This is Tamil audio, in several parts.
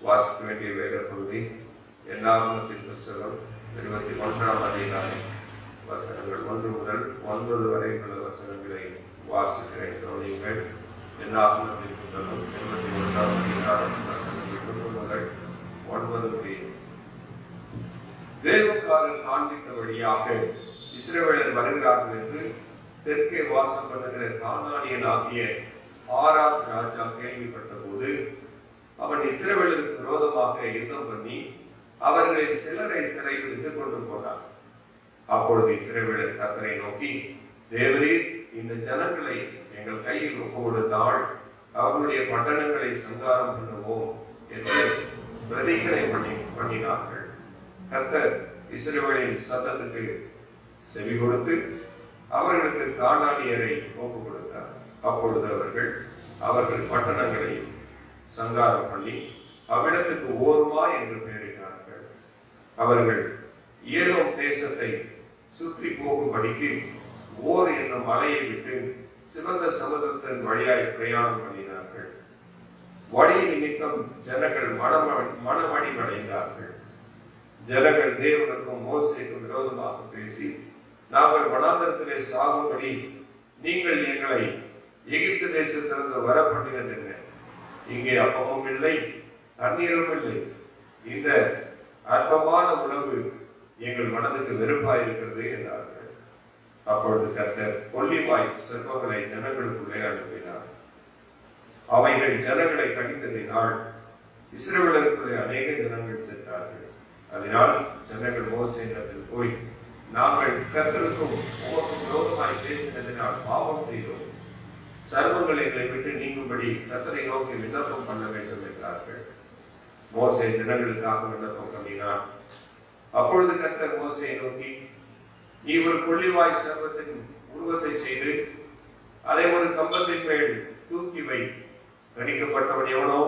வாசிக்க வேண்டிய வேத பகுதி என்னாகமத்தின் புஸ்தகம் 21ஆம் அதிகாரம் வசனங்கள் 1 முதல் 9 வரை உள்ள வசனங்களை வாசிக்கிறேன். கவனியுங்கள். என்னாகமத்தின் புஸ்தகம் 21ஆம் அதிகாரம் வசனங்கள் 1 முதல் 9 வரை. வேவுக்காரன் காண்பித்த வழியாக இஸ்ரவேலர் வருகிறார்கள் என்று தெற்கே வாசம் பண்ணுகிற கானானியனாகிய ஆராத் ராஜா கேள்விப்பட்ட போது அவன் இஸ்ரவேலுக்கு விரோதமாக யுத்தம் பண்ணி அவர்களில் சிலரை சிறைபிடித்து கொண்டு போனார். அப்பொழுது இஸ்ரவேலர் கர்த்தரை நோக்கி, தேவரீர் இந்த ஜனங்களை எங்கள் கையில் ஒப்பு கொடுத்தால் அவர்களுடைய பட்டணங்களை சங்காரம் பண்ணுவோம் என்று பிரதிஜனை பண்ணினார்கள். கர்த்தர் இஸ்ரவேலின் சத்தத்துக்கு செவி கொடுத்து அவர்களுக்கு கானானியரை ஒப்பு கொடுத்தார். அப்பொழுது அவர்கள் பட்டணங்களை சங்காரம் பண்ணி அவ்விடத்துக்கு ஓர்மா என்று பெயரிட்டார்கள். அவர்கள் ஏதோம் தேசத்தை சுற்றி போகும்படிக்கு ஓர் என்னும் மலையை விட்டு சிவந்த சமுத்திரத்தின் வழியாய் பிரயாணம் பண்ணினார்கள். வழி நிமித்தம் ஜனங்கள் மனமடிவடைந்தார்கள். ஜனங்கள் தேவனுக்கும் மோசேக்கும் விரோதமாக பேசி, நாங்கள் வனாந்தரத்திலே சாகும்படி நீங்கள் எங்களை எகிப்து தேசத்திலிருந்து வரப்பண்ணினது என்ன? இங்கே அப்பமும் இல்லை, தண்ணீரும் இல்லை. இந்த அற்பமான உணவு எங்கள் மனதுக்கு வெறுப்பாயிருக்கிறது என்றார்கள். அப்பொழுது கர்த்தர் கொல்லிவாய் சர்ப்பங்களை ஜனங்களுக்குள்ளே அனுப்பினார். அவைகள் ஜனங்களை கடித்ததினால் இஸ்ரவேலருக்குள்ளே அநேக ஜனங்கள் சென்றார்கள். அதனால் ஜனங்கள் மோசேயிடத்தில் போய், நாங்கள் கர்த்தருக்கும் உமக்கும் விரோதமாய் பேசினதினால் பாவம் செய்தோம். சர்வங்கள் எங்களை விட்டு நீங்கும்படி கர்த்தரை நோக்கி விண்ணப்பம் பண்ண வேண்டும் என்றார்கள். மோசே ஜனங்களுக்காக விண்ணப்பம் பண்ணினார். அப்பொழுது கர்த்தர் மோசேயை நோக்கி, நீ ஒரு கொள்ளிவாய் சர்வத்தின் உருவத்தை செய்து அதை ஒரு கம்பத்தின் மேல் தூக்கி வை. கணிக்கப்பட்டவன் எவனோ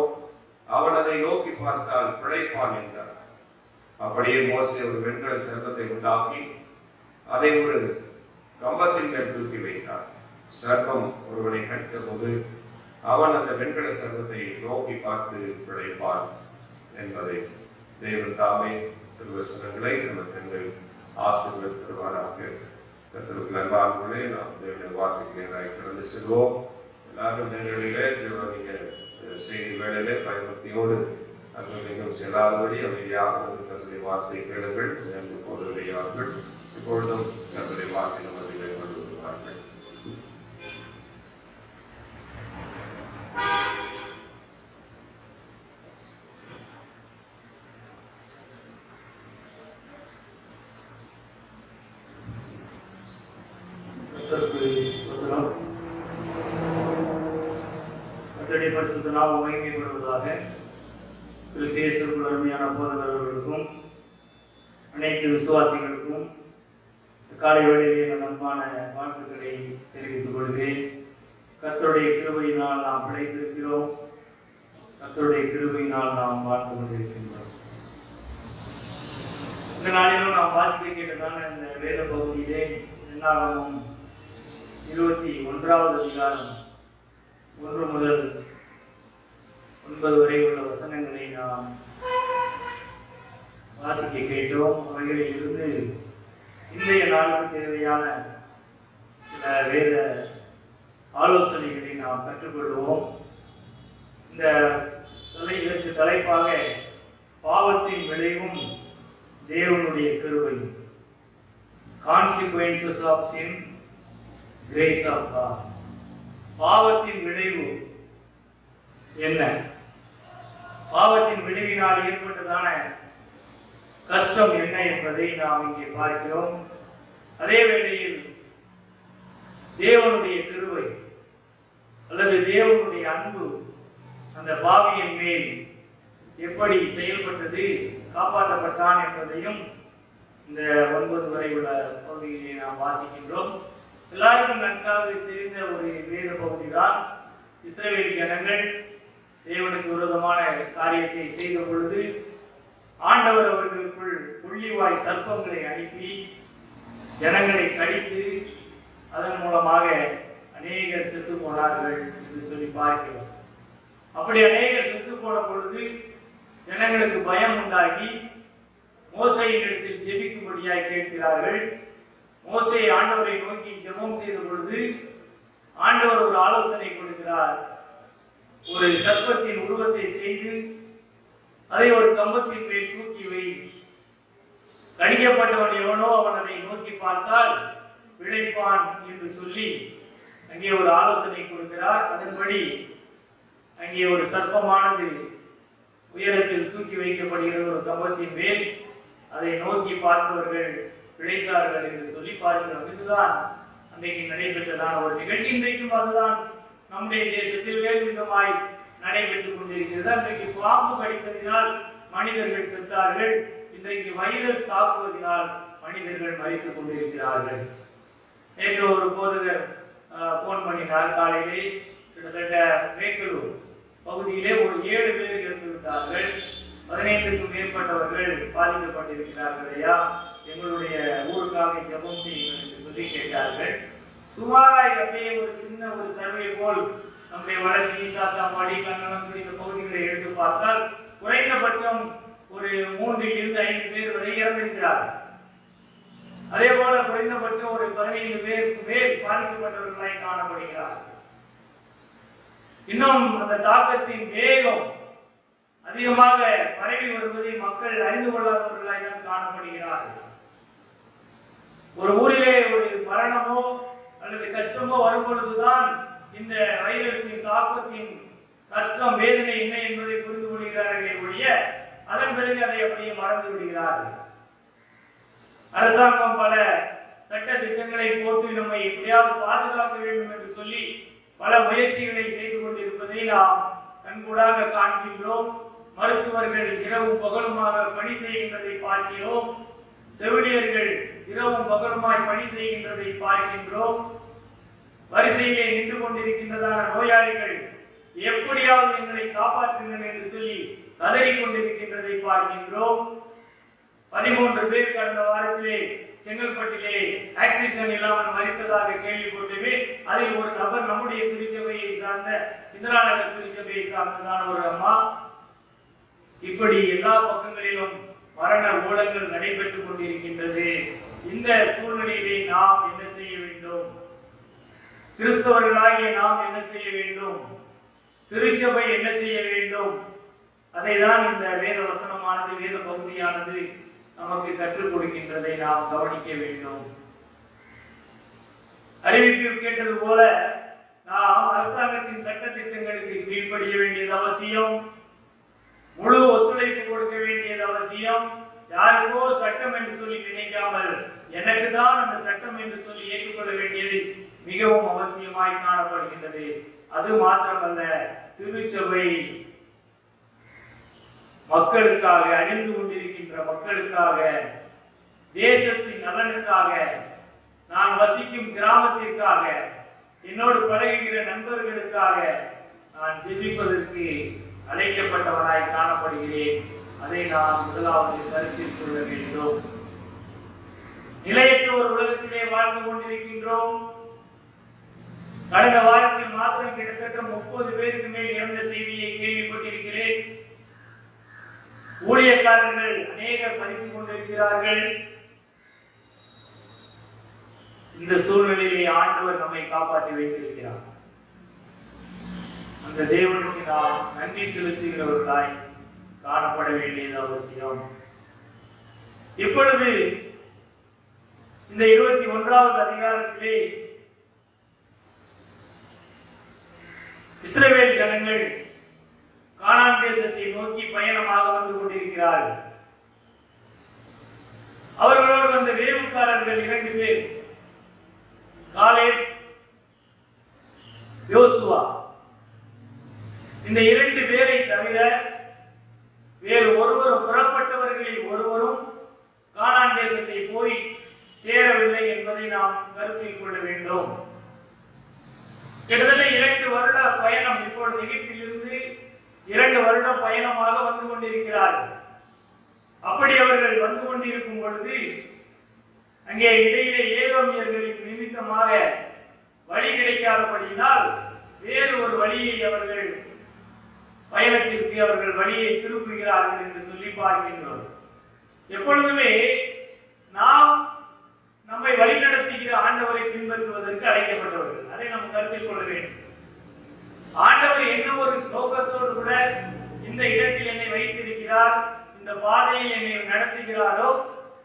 அவன் அதை நோக்கி பார்த்தால் பிழைப்பான் என்றார். அப்படியே மோசே ஒரு வெண்கல சர்வத்தை உண்டாக்கி அதை ஒரு கம்பத்தின் மேல் தூக்கி வைத்தார். சர்வம் ஒருவனை கடித்த போது அவன் அந்த வெண்கல சர்வத்தை நோக்கி பார்த்து பிழைப்பான் என்பதை தேவன் தாமே திருவசனங்களை நமக்கு ஆசீர்வதிப்பாராக. கர்த்தருக்கு நண்பார்களே, நாம் தேவனுடைய வார்த்தைக்கு நேராக கடந்து செல்வோம். எல்லாரும் நேரடியிலே நீங்க செய்தி வேளையிலே பயபக்தியோடு அங்கும் செல்லாதபடி அமைதியாக கர்த்தருடைய வார்த்தை கேளுங்கள். என்று போதுடையார்கள். இப்பொழுதும் கர்த்தருடைய வார்த்தை நமதிலே கொண்டு வருவார்கள். பரிசுத்த நாமம் மகிமைப்படுவதாக. கிறிஸ்தியேசுக்குள் அருமையான போதகர்களுக்கும் அனைத்து விசுவாசிகளுக்கும் காலை வேளையிலே என் அன்பான வாழ்த்துக்களை தெரிவித்துக் கொள்கிறேன். கர்த்தருடைய கிருபையினால் நாம் பிழைத்திருக்கிறோம். கர்த்தருடைய கிருபையினால் நாம் வாழ்ந்து கொண்டிருக்கின்றோம். இந்த நாளிலும் நாம் வாசிக்க கேட்டதான இந்த வேத பகுதியிலே என்னாகமம் 21ஆவது அதிகாரம் 1 முதல் 9 வரை உள்ள வசனங்களை நாம் வாசிக்க கேட்டோம். அவைகளில் இருந்து இன்றைய நாளுக்கு தேவையான சில வேத ஆலோசனைகளை நாம் கற்றுக்கொள்வோம். இந்த இதற்கு தலைப்பாக பாவத்தின் விளைவும் தேவனுடைய கிருபையும், consequences of sin, grace of God. பாவத்தின் விளைவு என்ன? பாவத்தின் விளைவினால் ஏற்பட்டதான கஷ்டம் என்ன என்பதை நாம் இங்கே பார்க்கிறோம். அதே வேளையில் தேவனுடைய கிருபை அல்லது தேவனுடைய அன்பு அந்த பாவியின் மேல் எப்படி செயல்பட்டது, காப்பாற்றப்பட்டான் என்பதையும் இந்த 9 வரை உள்ள பகுதியிலே நாம் வாசிக்கின்றோம். எல்லாருக்கும் நன்றாக தெரிந்த ஒரு வேத பகுதி தான். இஸ்ரவேல் ஜனங்கள் தேவனுக்கு விரோதமான காரியத்தை செய்த பொழுது ஆண்டவர் அவர்களுக்குள் கொள்ளிவாய் சர்ப்பங்களை அனுப்பி ஜனங்களை கடித்து அதன் மூலமாக அநேகர் செத்து போனார்கள் என்று சொல்லி பார்க்கிறோம். அப்படி அநேகர் செத்து போன பொழுது ஜனங்களுக்கு பயம் உண்டாகி மோசேயினிடத்தில் ஜெபிக்கும்படியாய் கேட்கிறார்கள். மோசே ஆண்டவரை நோக்கி ஜெபம் செய்த பொழுது ஆண்டவர் ஒரு ஆலோசனை கொடுக்கிறார். ஒரு சர்ப்பத்தின் உருவத்தை செய்து அதை ஒரு கம்பத்தின் மேல் தூக்கி வை. கடிக்கப்பட்டவன் எவனோ அவன் அதை நோக்கி பார்த்தால் பிழைப்பான் என்று சொல்லி அங்கே ஒரு ஆலோசனை கொடுக்கிறார். அதன்படி அங்கே ஒரு சர்ப்பமானது உயரத்தில் தூக்கி வைக்கப்படுகிறது ஒரு கம்பத்தின் மேல். அதை நோக்கி பார்த்தவர்கள் பிழைத்தார்கள் என்று சொல்லி பார்க்கிறோம். இதுதான் அன்றைக்கு நடைபெற்றதான ஒரு நிகழ்ச்சி. இன்றைக்கும் அதுதான் நம்முடைய தேசத்தில் வேறு விதமாய் நடைபெற்றுக் கொண்டிருக்கிறது. அன்றைக்கு பாம்பு கடித்ததினால் மனிதர்கள் செத்தார்கள். இன்றைக்கு வைரஸ் தாக்குவதனால் மனிதர்கள் மரித்துக் கொண்டிருக்கிறார்கள். நேற்று ஒரு போதகர் போன் பண்ணினார். காலையிலே கிட்டத்தட்ட மேற்கலூர் பகுதியிலே ஒரு 7 பேர் இறந்து விட்டார்கள். 15க்கும் மேற்பட்டவர்கள் பாதிக்கப்பட்டிருக்கிறார்கள். ஐயா, எங்களுடைய ஊருக்காக ஜெபம் செய்யுங்கள் என்று சொல்லி கேட்டார்கள். சுமாராய் அப்படியே ஒரு சின்ன ஒரு சர்வே போல் நம்முடைய வடக்கு, சாத்தாம்பாடி, கண்ணனம் இந்த பகுதிகளை எடுத்து பார்த்தால் குறைந்தபட்சம் ஒரு 3 இருந்து 5 பேர் வரை இறந்திருக்கிறார்கள். அதே போல குறைந்தபட்சம் ஒரு 15 பேருக்கு மேல் பாதிக்கப்பட்டவர்களாய் காணப்படுகிறார்கள். இன்னும் அந்த தாக்கத்தின் வேகம் அதிகமாக பரவி வருவதை மக்கள் அறிந்து கொள்ளாதவர்களாய் தான் காணப்படுகிறார்கள். ஒரு ஊரிலே ஒரு மரணமோ அல்லது கஷ்டமோ வரும் பொழுதுதான் இந்த வைரஸின் தாக்கத்தின் கஷ்டம், வேதனை என்ன என்பதை புரிந்து கொள்கிறார்களே ஒழிய அதன் பிறகு அதை அப்படியே மறந்து விடுகிறார்கள். அரசாங்கம் பல சட்ட திட்டங்களை போட்டு நம்மை எப்படியாவது பாதுகாக்க வேண்டும் என்று சொல்லி பல முயற்சிகளை செய்து கொண்டிருப்பதை நாம் கண்கூடாக காண்கின்றோம். மருத்துவர்கள் இரவும் பகலுமாக பணி செய்கின்றதை பார்க்கிறோம். செவிலியர்கள் இரவும் பகலுமாய் பணி செய்கின்றதை பார்க்கின்றோம். வரிசையிலே நின்று கொண்டிருக்கின்றதான நோயாளிகள் எப்படியாவது எங்களை காப்பாற்றுங்கள் என்று சொல்லி கதறிக் கொண்டிருக்கின்றதை பார்க்கின்றோம். 13 பேர் கடந்த வாரத்திலே செங்கல்பட்டிலே ஆக்சிஜன் இல்லாமல் மரித்ததாக கேள்விப்பட்டவே அதில் ஒரு நபர் நம்முடைய திருச்சபையை சார்ந்த இந்திரா நகர் திருச்சபையை சார்ந்ததான ஒரு அம்மா. இப்படி எல்லா பக்கங்களிலும் மரண ஓலங்கள் நடைபெற்றுக் கொண்டிருக்கின்றது. இந்த சூழ்நிலையிலே நாம் என்ன செய்ய வேண்டும்? கிறிஸ்தவர்களாகிய நாம் என்ன செய்ய வேண்டும்? திருச்சபை என்ன செய்ய வேண்டும்? அதை தான் இந்த வேத வசனமானது, வேத பகுதியானது நமக்கு கற்றுக் கொடுக்கின்றதை நாம் கவனிக்க வேண்டும். அறிவிப்பில் கேட்டது போல நாம் அரசாங்கத்தின் சட்ட திட்டங்களுக்கு கீழ்ப்படிய வேண்டியது அவசியம். முழு ஒத்துழைப்பு கொடுக்க வேண்டியது அவசியம். யாருக்கோ சட்டம் என்று சொல்லி நினைக்காமல் எனக்கு தான் அந்த சட்டம் என்று சொல்லி ஏற்றுக்கொள்ள வேண்டியது மிகவும் அவசியமாய் காணப்படுகின்றது. அது மாத்திரமல்ல, திருச்சபை மக்களுக்காக, அழிந்து கொண்டிருக்கின்ற மக்களுக்காக, தேசத்தின் நலனுக்காக, நான் வசிக்கும் கிராமத்திற்காக, என்னோடு பழகுகிற நண்பர்களுக்காக நான் ஜெபிப்பதற்கு அழைக்கப்பட்டவனாய் காணப்படுகிறேன். அதை நான் முதலாவது கருத்தில் கொள்ள வேண்டும். நிலையற்ற ஒரு உலகத்திலே வாழ்ந்து கொண்டிருக்கின்றோம். கடந்த வாரத்தில் மாத்திரம் கிட்டத்தட்ட 30 பேருக்கு மேல் இறந்த செய்தியை கேள்விப்பட்டிருக்கிறேன். ஊழியக்காரர்கள் அநேகர் மதித்துக் கொண்டிருக்கிறார்கள். இந்த சூழ்நிலையை ஆண்டவர் நம்மை காப்பாற்றி வைத்திருக்கிறார். அந்த தேவனுக்கு நாம் நன்றி செலுத்துகிறவர்களாய் காணப்பட வேண்டியது அவசியம். இப்பொழுது இந்த 21வது அதிகாரத்திலே இஸ்ரவேல் ஜனங்கள் கானான் தேசத்தை நோக்கி பயணமாக வந்து கொண்டிருக்கிறார்கள். அவர்களோடு வந்த வேவுக்காரர்கள் 2 பேர், காலேப், யோசுவா. இந்த 2 பேரை தவிர வேறு ஒருவரும், புறப்பட்டவர்களில் ஒருவரும் கானான் தேசத்தை போய் சேரவில்லை என்பதை நாம் கருத்தில் கொள்ள வேண்டும். கிட்டத்தட்ட 2 வருட பயணம், இப்பொழுது எகிப்திலிருந்து 2 வருடம் பயணமாக வந்து கொண்டிருக்கிறார்கள். அப்படி அவர்கள் வந்து கொண்டிருக்கும் பொழுது அங்கே இடையிலே ஏதோமியர்களின் நிமித்தமாக வழி கிடைக்காதபடியினால் வேறு ஒரு வழியை அவர்கள் பயணத்திற்கு அவர்கள் வழியை திருப்புகிறார்கள் என்று சொல்லி பார்க்கின்றோம். எப்பொழுதுமே நாம் நம்மை வழிநடத்துகிற ஆண்டவரை பின்பற்றுவதற்கு அழைக்கப்பட்டவர்கள். அதை நாம் கருத்தில் கொள்ள வேண்டும். ஆண்டவர் என்ன ஒரு நோக்கத்தோடு கூட இந்த இடத்தில் என்னை வைத்திருக்கிறார், இந்த பாதையில் என்னை நடத்துகிறாரோ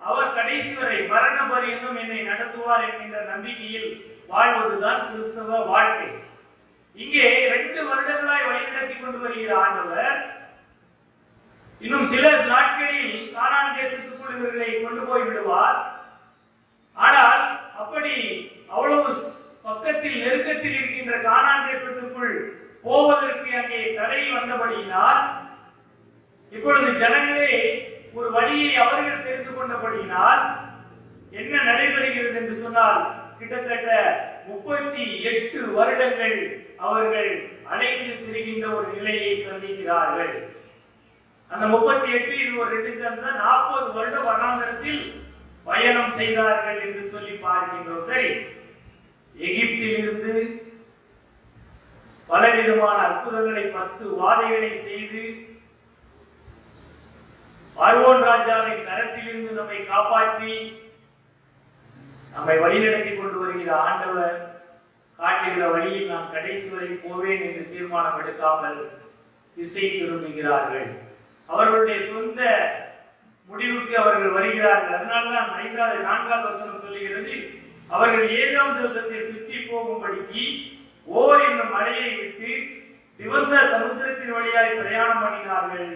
அவர் கடைசி வரை மரண பரியந்தம் என்னை நடத்துவார் என்கின்ற நம்பிக்கையில் வாழ்வதுதான் கிறிஸ்தவ வாழ்க்கை. இங்கே 2 வருடங்களாய் வழிநடத்தி கொண்டு வருகிற ஆண்டவர் இன்னும் சில நாட்களில் கானான் தேசத்துக்குள் இவர்களை கொண்டு போய் விடுவார். ஆனால் அப்படி அவ்வளவு பக்கத்தில் நெருக்கத்தில் இருக்கின்ற கானான் தேசத்துக்குள் போவதற்கு அங்கே தடை வந்தபடியினால் இப்பொழுது ஜனங்களே ஒரு வழியை அவர்கள் தெரிந்து கொண்டபடியினால் என்ன நடைபெறுகிறது என்று சொன்னால் கிட்டத்தட்ட 38 வருடங்கள் அவர்கள் அலைந்து திரிகின்ற ஒரு நிலையை சந்திக்கிறார்கள். அந்த 38 இது ஒரு 2 சேர்ந்த 40 வருட வனாந்தரத்தில் பயணம் செய்தார்கள் என்று சொல்லி பார்க்கின்றோம். சரி, எகிப்தில் இருந்து பலவிதமான அற்புதங்களை 10 வாதைகளை செய்து பார்வோன் ராஜாவின் கரத்திலிருந்து நம்மை காப்பாற்றி நம்மை வழிநடத்தி கொண்டு வருகிற ஆண்டவர் காட்டுகிற வழியில் நான் கடைசி வரை போவேன் என்று தீர்மானம் எடுக்காமல் திசை திரும்புகிறார்கள். அவர்களுடைய சொந்த முடிவுக்கு அவர்கள் வருகிறார்கள். அதனால்தான் 4வது வசனம் சொல்லுகிறது, அவர்கள் 7ஆம் தேசத்தை சுற்றி போகும்படிக்கு ஓர் என்னும் மலையை விட்டு சிவந்த சமுத்திரத்தின் வழியாய் பிரயாணம் பண்ணினார்கள்.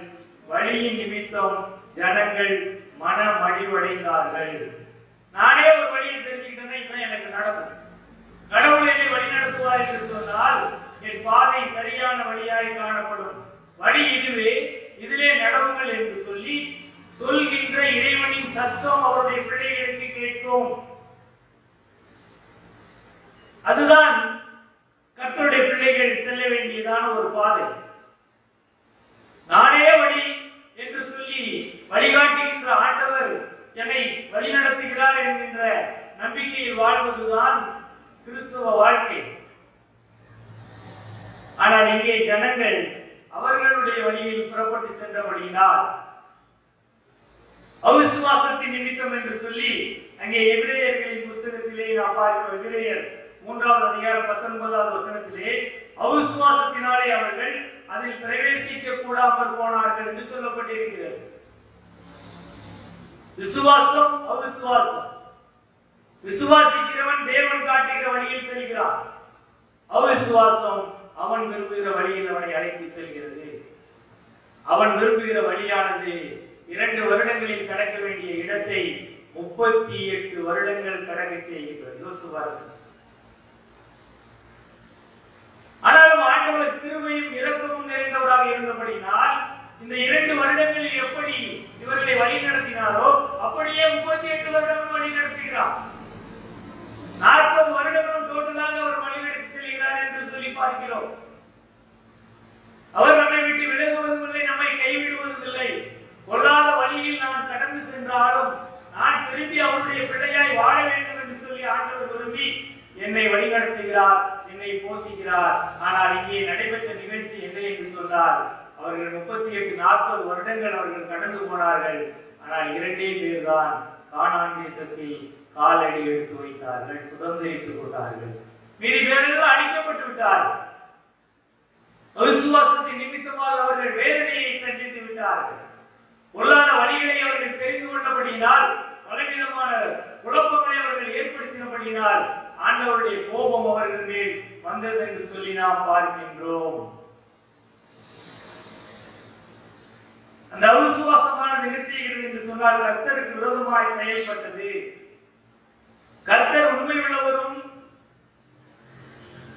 வழியின் நிமித்தம் ஜனங்கள் மனமடிவடைந்தார்கள். நானே ஒரு வழியை தெரிஞ்சுக்கிட்டேன்னா இதுதான் எனக்கு நடக்கும். கடவுள் என்னை வழி நடத்துவார் என்று சொன்னால் என் பாதை சரியான வழியாய் காணப்படும். வழி இதுவே, இதிலே நடவுங்கள் என்று சொல்லி சொல்கின்ற இறைவனின் சத்தம் அவருடைய பிள்ளைகளுக்கு கேட்கும். அதுதான் கர்த்தருடைய பிள்ளைகள் செல்ல வேண்டியதான ஒரு பாதை. நானே வழி என்று சொல்லி வழிகாட்டுகின்ற ஆண்டவர் என்னை வழி நடத்துகிறார் என்கின்ற நம்பிக்கையில் வாழ்வதுதான் கிறிஸ்தவ வாழ்க்கை. ஆனால் இங்கே ஜனங்கள் அவர்களுடைய வழியில் புறப்பட்டு சென்றபடியினால் அவிசுவாசத்தின் நிமித்தம் என்று சொல்லி அங்கே எபிரேயர்களின் புத்தகத்திலே நாம் பார்க்கிறோம். எபிரேயர் 3வது அதிகாரம் 19வது வசனத்திலே அவிசுவாசத்தினாலே அவர்கள் அதில் பிரவேசிக்க கூடாமல் போனார்கள் என்று சொல்லப்பட்டிருக்கிறது. விசுவாசம் அவிசுவாசம். விசுவாசிக்கிறவன் தேவன் காட்டுகிற வழியில் செல்கிறான். அவிசுவாசம் அவன் விரும்புகிற வழியில் அவனை அழைத்து செல்கிறது. அவன் விரும்புகிற வழியானது 2 வருடங்களில் கடக்க வேண்டிய இடத்தை 38 வருடங்கள் கடக்க செய்கிறது. யோசிப்பார்கள். ஆனாலும் ஆண்டவர் கிருபையும் இரக்கமும் நிறைந்தவராக இருந்தபடினால் இந்த 2 வருடங்களில் எப்படி இவர்களை வழி நடத்தினாரோ அப்படியே 38 வருடங்கள் வழி நடத்துகிறார். 40 வருடங்களும் டோட்டலாக அவர் வழி நடத்தி செல்கிறார் என்று சொல்லி பார்க்கிறோம். அவர் நம்மை விட்டு விலகுவதில்லை, நம்மை கைவிடுவதில்லை. கொள்ளாத வழியில் நான் கடந்து சென்றாலும் நான் திரும்பி அவருடைய பிள்ளையாய் வாழ வேண்டும் என்று சொல்லி ஆண்டவர் விரும்பி என்னை வழிநடத்துகிறார், என்னை போஷிக்கிறார். ஆனால் இங்கே நடைபெற்ற நிகழ்ச்சி என்ன என்று சொன்னார், அவர்கள் 38-40 வருடங்கள் அவர்கள் கடந்து போனார்கள். ஆனால் 2 பேர் தான் கானான் தேசத்தில் காலடி எடுத்து வைத்தார்கள், சுதந்திரித்துக் கொண்டார்கள். மீதி பேரெல்லாம் அழிக்கப்பட்டு விட்டார்கள். அவிசுவாசத்தின் நிமித்தமாக அவர்கள் வேதனையை சந்தித்து விட்டார்கள். பொல்லாத வழிகளை அவர்கள் தெரிந்து கொண்டபடியினால், பலவிதமான குழப்பங்களை அவர்கள் ஏற்படுத்தினபடியினால் ஆண்டவருடைய கோபம் அவர்கள் மேல் வந்தது என்று சொல்லி நாம் பார்க்கின்றோம். அந்த அவிசுவாசமானது என்ன செய்கிறது என்று சொன்னால் கர்த்தருக்கு விரோதமாய் செயல்பட்டது. கர்த்தர் உண்மை உள்ளவரும்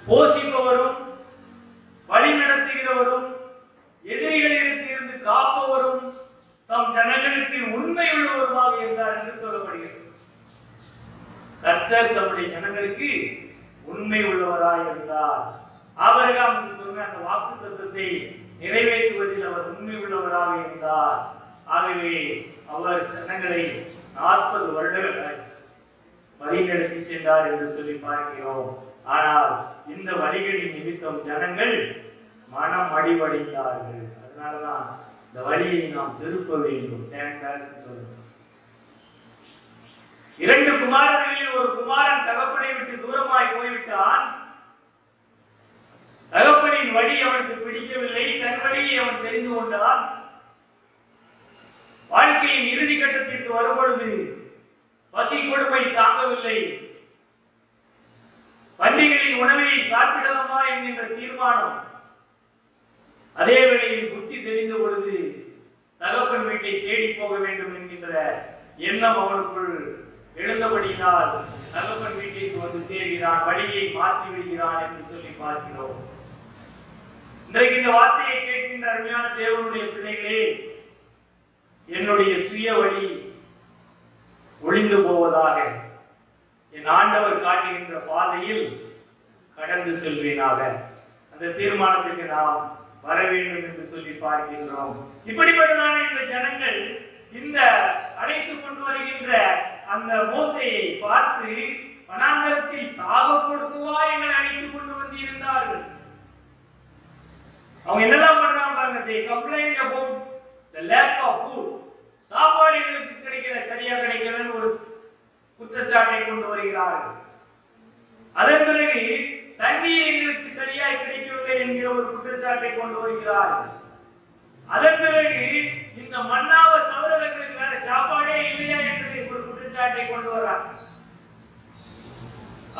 போஷிப்பவரும் வழி நடத்துகிறவரும் எதிரிகளிலிருந்து இருந்து காப்பவரும் தம் ஜனங்களுக்கு உண்மை உள்ளவருமாக இருந்தார் என்று சொல்லப்படுகிறது. கர்த்தர் தம்முடைய ஜனங்களுக்கு உண்மை உள்ளவராய் இருந்தார். ஆபிரகாம் சொன்ன அந்த வாக்குத்தத்தத்தை நிறைவேற்றுவதில் அவர் உண்மை உள்ளவராக இருந்தார். ஆகவே அவர் ஜனங்களை 40 வருடங்கள் வழிநடத்தி சென்றார் என்று சொல்லி பார்க்கிறோம். ஆனால் இந்த வழிகளின் நிமித்தம் ஜனங்கள் மனம் அடிவடைந்தார்கள். அதனாலதான் இந்த வழியை நாம் திருப்ப வேண்டும். இரண்டு குமாரர்களில் ஒரு குமாரன் தகப்பனை விட்டு தூரமாய் போய்விட்டான். தகப்பனின் வழி அவனுக்கு பிடிக்கவில்லை. தன் வழியை அவன் தெரிந்து கொண்டான். வாழ்க்கையின் இறுதி கட்டத்திற்கு வரும்பொழுது பசி கொடுமை தாங்கவில்லை. பண்டிகையின் உணவை சாப்பிடலாமா என்கின்ற தீர்மானம். அதே வேளையில் புத்தி தெரிந்த பொழுது தகப்பன் வீட்டை தேடி போக வேண்டும் என்கின்ற எண்ணம் அவனுக்குள் எழுந்தபடியினால் தகப்பன் வீட்டிற்கு வந்து சேர்கிறான், வழியை மாற்றி விடுகிறான் என்று சொல்லி பார்க்கிறோம். இன்றைக்கு இந்த வார்த்தையை கேட்கின்ற அருமையான தேவனுடைய பிள்ளைகளே, என்னுடைய சுய வழி ஒளிந்து போவதாக, என் ஆண்டவர் காட்டுகின்ற பாதையில் கடந்து செல்வேனாக, அந்த தீர்மானத்துக்கு நாம் வர வேண்டும் என்று சொல்லி பார்க்கின்றோம். இப்படிப்பட்டதான இந்த ஜனங்கள் இந்த அழைத்து கொண்டு வருகின்ற அந்த மோசையை பார்த்து வனாந்தரத்தில் சாக கொடுக்குவா எங்களை அழைத்து கொண்டு வந்திருந்தார்கள். அவங்க என்னெல்லாம் பண்றாங்க பாருங்க. they complained about the lack of food. சாப்பாடு எங்களுக்கு கிடைக்கல, சரியா கிடைக்கலன்னு ஒரு குற்றச்சாட்டை கொண்டு வருகிறார்கள். அதன் பிறகு தண்ணீர் எங்களுக்கு சரியாய் கிடைக்கவில்லை என்கிற ஒரு குற்றச்சாட்டை கொண்டு வருகிறார்கள். அதன் பிறகு இந்த மன்னாவை தவிர எங்களுக்கு வேற சாப்பாடே இல்லையா என்று ஒரு குற்றச்சாட்டை கொண்டு வர்றார்.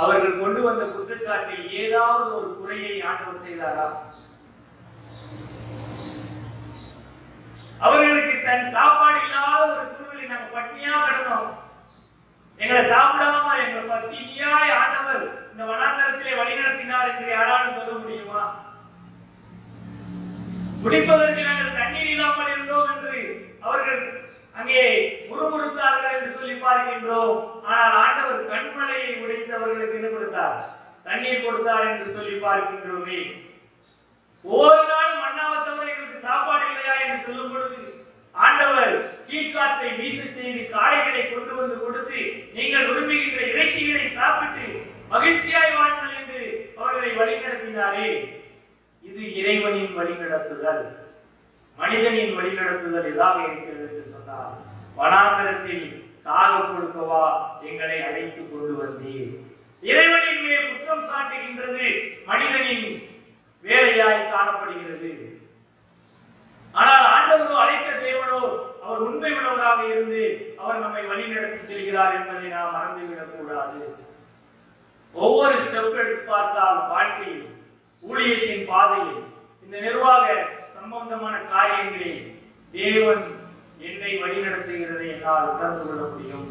அவர்கள் கொண்டு வந்த குற்றச்சாட்டில் ஏதாவது ஒரு குறையை ஆண்டவர் செய்தாரா? அவர்களுக்கு தன் சாப்பாடு இல்லாத ஒரு சூழ்நிலை, நாங்க பட்டினியா கிடந்தோம், எங்களை சாப்பிடாம எங்களை பத்தினியாய் ஆண்டவர் இந்த வனாந்தரத்திலே வழிநடத்தினார் என்று யாராலும் சொல்ல முடியுமா? குடிப்பதற்கு நாங்கள் தண்ணீர் இல்லாமல் இருந்தோம் என்று அவர்கள் அங்கே முறுமுறுத்தார்கள் என்று சொல்லி பார்க்கின்றோம். ஆனால் ஆண்டவர் கண்மலையை உடைத்து அவர்களுக்கு என்ன கொடுத்தார்? தண்ணீர் கொடுத்தார் என்று சொல்லி பார்க்கின்றோமே. ஒரு நாள் மன்னாவத்தவர் எங்களுக்கு சாப்பாடு இல்லையா என்று சொல்லும் பொழுது ஆண்டவர் கீழ்காற்றை வீச செய்து காளைகளை கொண்டு வந்து கொடுத்து, நீங்கள் விரும்புகின்ற இறைச்சிகளை சாப்பிட்டு மகிழ்ச்சியாய் வாழுங்கள் என்று அவர்களை வழிநடத்தினாரே. இது இறைவனின் வழிநடத்துதல். மனிதனின் வழிநடத்துதல் எதாக இருக்கிறது என்று சொன்னார், வனாந்தரத்தில் சாக கொடுக்கவா எங்களை அழைத்து கொண்டு வந்தீர். இறைவனின் மேல் குற்றம் சாட்டுகின்றது மனிதனின் வேலையாய் காணப்படுகிறது. ஆனால் ஆண்டவரோ, அழைத்த தேவனோ, அவர் உண்மை உள்ளவராக இருந்து அவர் நம்மை வழி நடத்தி செல்கிறார் என்பதை நாம் மறந்துவிடக் கூடாது. ஒவ்வொரு ஸ்டெப் எடுத்து பார்த்தால் வாழ்க்கையில், ஊழியத்தின் பாதையில், இந்த நிர்வாக சம்பந்தமான காரியங்களில் தேவன் என்னை வழிநடத்துகிறதை என்னால் உணர்ந்து கொள்ள முடியும்.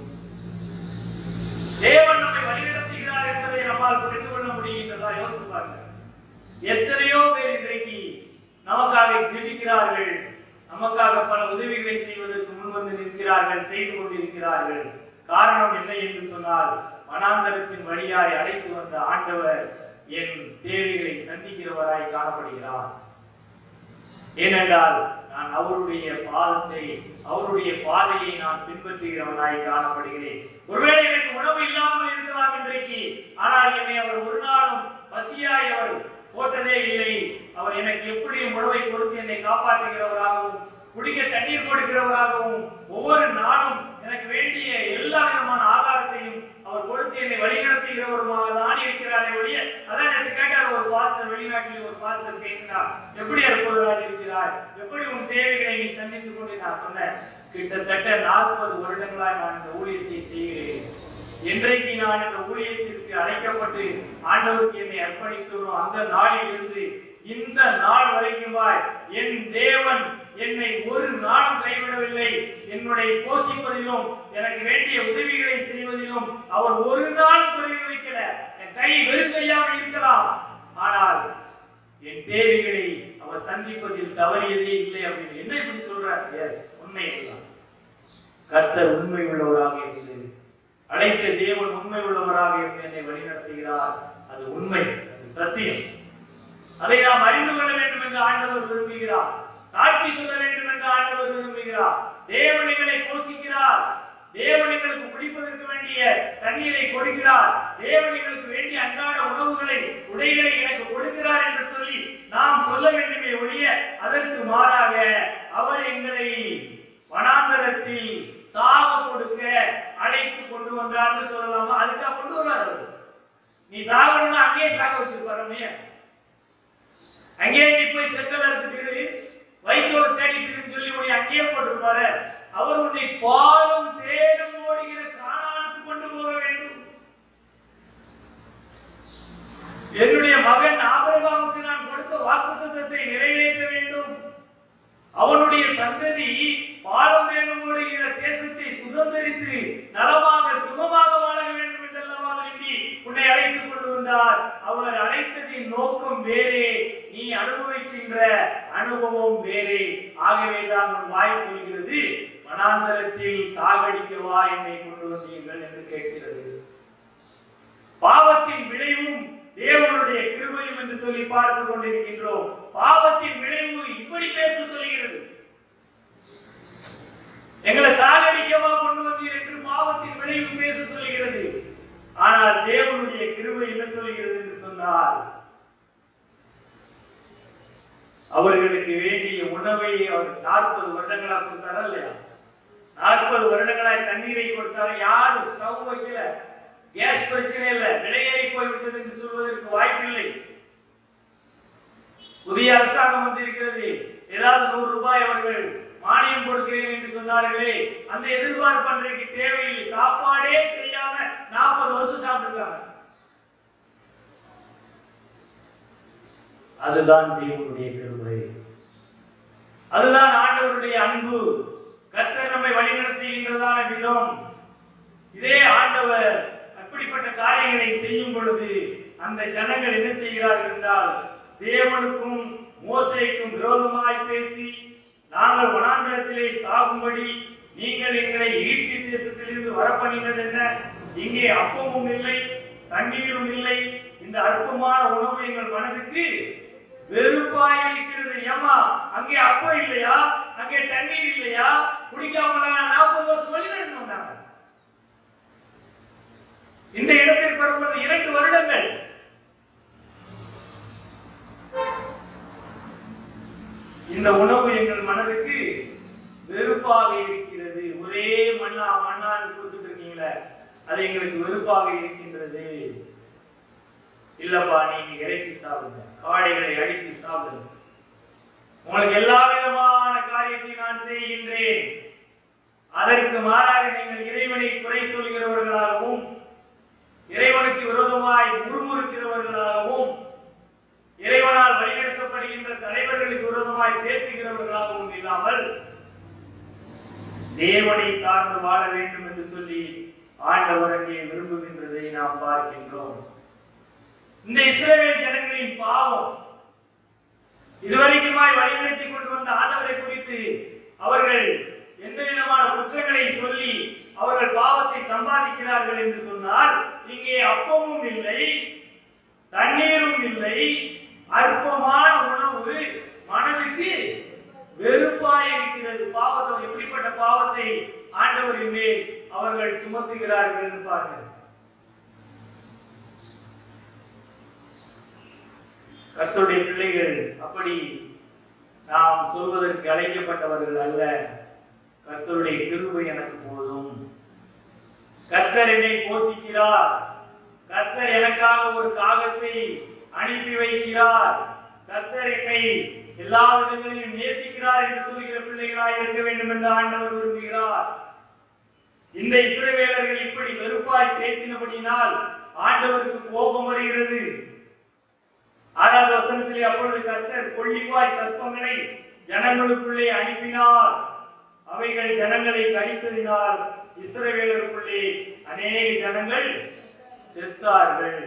தேவன் நம்மை வழிநடத்துகிறார் என்பதை நம்மால் புரிந்து கொள்ள முடிகின்றதா? யோசிப்பார்கள். எத்தனையோ பேர் இன்றைக்கு நமக்காக ஜெபிக்கிறார்கள், நமக்காக பல உதவிகளை செய்வதற்கு முன்வந்து நிற்கிறார்கள், செய்து கொண்டிருக்கிறார்கள். காரணம் என்ன என்று சொன்னால், வனாந்தரத்தின் வழியாய் அழைத்து வந்த ஆண்டவர் என் தேவைகளை சந்திக்கிறவராய் காணப்படுகிறார். ஏனென்றால் நான் அவருடைய பாதத்தை, அவருடைய பாதையை நான் பின்பற்றுகிறவனாய் காணப்படுகிறேன். ஒருவேளை எனக்கு உணவு இல்லாமல் இருக்கலாம் இன்றைக்கு, ஆனால் என்னை அவர் ஒரு நாளும் பசியாய் அவர் போட்டதே இல்லை. அவர் எனக்கு எப்படி உணவை கொடுத்து என்னை காப்பாற்றுகிறவராகவும், குடிக்க தண்ணீர் கொடுக்கிறவராகவும், ஒவ்வொரு நாளும் எனக்கு வேண்டிய எல்லா விதமான ஆகாரத்தையும் அவர் கொடுத்து என்னை வழிநடத்துகிறவருமாக தான் இருக்கிறாரே ஒழிய, அதான் எனக்கு கேட்டார் ஒரு பாஸ்டர், வெளிநாட்டில் ஒரு பாஸ்டர் பேசினார், எப்படி அற்புதராக இருக்கிறார், எப்படி உன் தேவைகளை நீ சந்தித்துக் கொண்டு. நான் சொன்னேன், கிட்டத்தட்ட 40 வருடங்களாய் நான் இந்த ஊழியத்தை செய்கிறேன். என்றைக்கு நான் இந்த ஊழியத்திற்கு அழைக்கப்பட்டு ஆண்டவருக்கு என்னை அர்ப்பணித்துள்ளோம், அந்த நாளில் இருந்து இந்த நாள் வரைக்குமாய் என் தேவன் என்னை ஒரு நாளும் கைவிடவில்லை. என்னுடைய போஷிப்பதிலும் எனக்கு வேண்டிய உதவிகளை செய்வதிலும் அவர் ஒரு நாள் குறைவு வைக்கல. என் கை வெறுங்கையாக இருக்கலாம், ஆனால் என் தேவைகளை அவர் சந்திப்பதில் தவறியதே இல்லை அப்படின்னு என்ன இப்படி சொல்றார்? எஸ், உண்மை எல்லாம். கர்த்தர் உண்மை உள்ளவராக இருந்து, அழைத்த தேவன் உண்மை உள்ளவராக இருந்து என்னை வழிநடத்துகிறார். அது உண்மை, அது சத்தியம். அதை நாம் அறிந்து கொள்ள வேண்டும் என்று ஆண்டவர் விரும்புகிறார். சாட்சி சொல்ல வேண்டும் என்று ஆண்டவர் விரும்புகிறார். தேவன் எங்களை போஷிக்கிறார். தேவன் எங்களுக்கு குடிப்பதற்கு வேண்டிய தண்ணீரை கொடுக்கிறார், தேவன் எங்களுக்கு வேண்டிய அன்றாட உணவுகளை உடைகளை எனக்கு கொடுக்கிறார் என்று சொல்லி நாம் சொல்ல வேண்டுமே ஒழிய அதற்கு மாறாக அவர் எங்களை வனாந்தரத்தில் சாக கொடுக்க அழைத்து கொண்டு வந்தார்னு சொல்லலாமா? அதுக்காக கொண்டு வர்றாரு. நீ சாகணும்னா அங்கேயே சாக வச்சிருப்பாரு, அங்கேயே நீ போய் செத்தல இருக்கு வைத்தோடு தேடிட்டு சொல்லி உன்னை அங்கேயே போட்டிருப்பாரு. அவர் உன்னை பாலும் தேடும் ஓடுகிற கானானுக்கு கொண்டு போக வேண்டும். என்னுடைய மகன் ஆபிரகாமுக்கு நான் கொடுத்த வாக்குத்தத்தத்தை நிறைவேற்ற வேண்டும். அவனுடைய சந்ததி பாலும் தேடும் ஓடுகிற தேசத்தை சுதந்திரித்து நலமாக சுகமாக வாழ வேண்டும் என்றெல்லாம் வேண்டி உன்னை அழைத்துக் கொண்டு வந்தார். அவர் அழைத்ததின் நோக்கம் வேறே, நீ அனுபவிக்கின்ற அனுபவம் வேறே. ஆகவேதான் உன் வாய் சொல்கிறது, வனாந்தரத்தில் சாகடிக்கவா என்னை கொண்டு வந்தீர்கள் என்று கேட்கிறது. பாவத்தின் விளைவும் தேவனுடைய கிருபையும் என்று சொல்லி பார்த்துக் கொண்டிருக்கின்றோம். பாவத்தின் விளைவு இப்படி பேச சொல்கிறது, எங்களை சாகடிக்கவா கொண்டு வந்தீர் என்று பாவத்தின் விளைவு பேச சொல்கிறது. ஆனால் தேவனுடைய கிருபை என்ன சொல்கிறது என்று சொன்னால், அவர்களுக்கு வேண்டிய உணவை அவர் 40 வருடங்களாக கொடுத்தாரா இல்லையா? 40 வருடங்களாய் தண்ணீரை கொடுத்தாரு. யாரும் ஸ்டவ் வைக்கல, கேஸ் பிரச்சனை இல்ல, விலையேறி போய்விட்டது என்று சொல்வதற்கு வாய்ப்பில்லை. புதிய அரசாங்கம் வந்திருக்கிறது, ஏதாவது 100 ரூபாய் அவர்கள் மானியம் கொடுக்கிறேன் என்று சொன்னார்களே, அந்த எதிர்பார்ப்பு அன்றைக்கு தேவையில்லை. சாப்பாடே செய்யாம 40 வருஷம் சாப்பிட்டுருக்காங்க. அதுதான் தேவனுடைய கிருபை, அதுதான் ஆண்டவருடைய அன்பு. கர்த்தர் நம்மை வழிநடத்துகின்றதான விதம். இதே ஆண்டவர் அப்படிப்பட்ட காரியங்களை செய்யும் பொழுது அந்த ஜனங்கள் என்ன செய்கிறார்கள் என்றால், தேவனுக்கும் மோசேக்கும் விரோதமாய் பேசி, நாங்கள் வனாந்தரத்திலே சாகும்படி நீங்கள் எங்களை ஈட்டி தேசத்திலிருந்து வரப்பண்ணினது என்ன? இங்கே அப்பமும் இல்லை, தண்ணீரும் இல்லை, இந்த அற்பமான உணவு எங்கள் மனதுக்கு வெறுப்பாய் இருக்கிறது. ஏமா, அங்கே அப்பம் இல்லையா, அங்கே தண்ணீர் இல்லையா, குடிக்காம 40 வருஷம் வழி நடந்து வந்தாங்க. இந்த இடத்திற்கு வருவது 2 வருடங்கள். இந்த உணவு எங்கள் மனதுக்கு வெறுப்பாக இருக்கிறது. ஒரே மண்ணான்னு கொடுத்துட்டு இருக்கீங்களே, அது எங்களுக்கு வெறுப்பாக இருக்கின்றது. இல்லப்பா, நீங்க இறைச்சி சாப்பிடுங்க, காடைகளை அடித்து சாப்பிடுங்க, உங்களுக்கு எல்லா விதமான காரியத்தை நான் செய்கின்றேன். அதற்கு மாறாக நீங்கள் இறைவனை குறை சொல்கிறவர்களாகவும், இறைவனுக்கு விரோதமாய் முறுமுறுக்கிறவர்களாகவும், இறைவனால் வழிநடத்தப்படுகின்ற தலைவர்களுக்கு விரோதமாய் பேசுகிறவர்களாகவும் இல்லாமல் தேவனை சார்ந்து வாழ வேண்டும் என்று சொல்லி ஆண்டவர் அங்கே விரும்புகின்றதை நாம் பார்க்கின்றோம். இந்த இஸ்ரவேல் ஜனங்களின் பாவம், இதுவரைக்குமாய் வழிநடத்தி கொண்டு வந்த ஆண்டவரை குறித்து அவர்கள் எந்த விதமான குற்றங்களை சொல்லி அவர்கள் பாவத்தை சம்பாதிக்கிறார்கள் என்று சொன்னால், இங்கே அப்பமும் இல்லை, தண்ணீரும் இல்லை, அற்பமான உணவு மனதுக்கு வெறுப்பாய் இருக்கிறது. பாவத்தை, எப்படிப்பட்ட பாவத்தை ஆண்டவரின் மேல் அவர்கள் சுமத்துகிறார்கள் என்று பாருங்கள். கர்த்தருடைய பிள்ளைகள் அப்படி நாம் சொல்வதற்கு அழைக்கப்பட்டவர்கள் அல்ல. கர்த்தருடைய கிருபை எனக்கு போதும், கர்த்தர் என்னை போஷிக்கிறார், கர்த்தர் எனக்காக ஒரு காகத்தை அனுப்பி வைக்கிறார், கர்த்தர் என்னை எல்லா விதங்களிலும் நேசிக்கிறார் என்று சொல்கிற பிள்ளைகளாய் இருக்க வேண்டும் என்று ஆண்டவர் விரும்புகிறார். இந்த இஸ்ரவேலர்கள் இப்படி வெறுப்பாய் பேசினபடியினால் ஆண்டவருக்கு கோபம் வருகிறது. 6வது வசனத்திலே, அப்பொழுது கர்த்தர் கொள்ளிவாய் சர்ப்பங்களை ஜனங்களுக்குள்ளே அனுப்பினார், அவைகள் ஜனங்களை கடித்ததினால் இஸ்ரவேலருக்குள்ளே அநேக ஜனங்கள் செத்தார்கள்.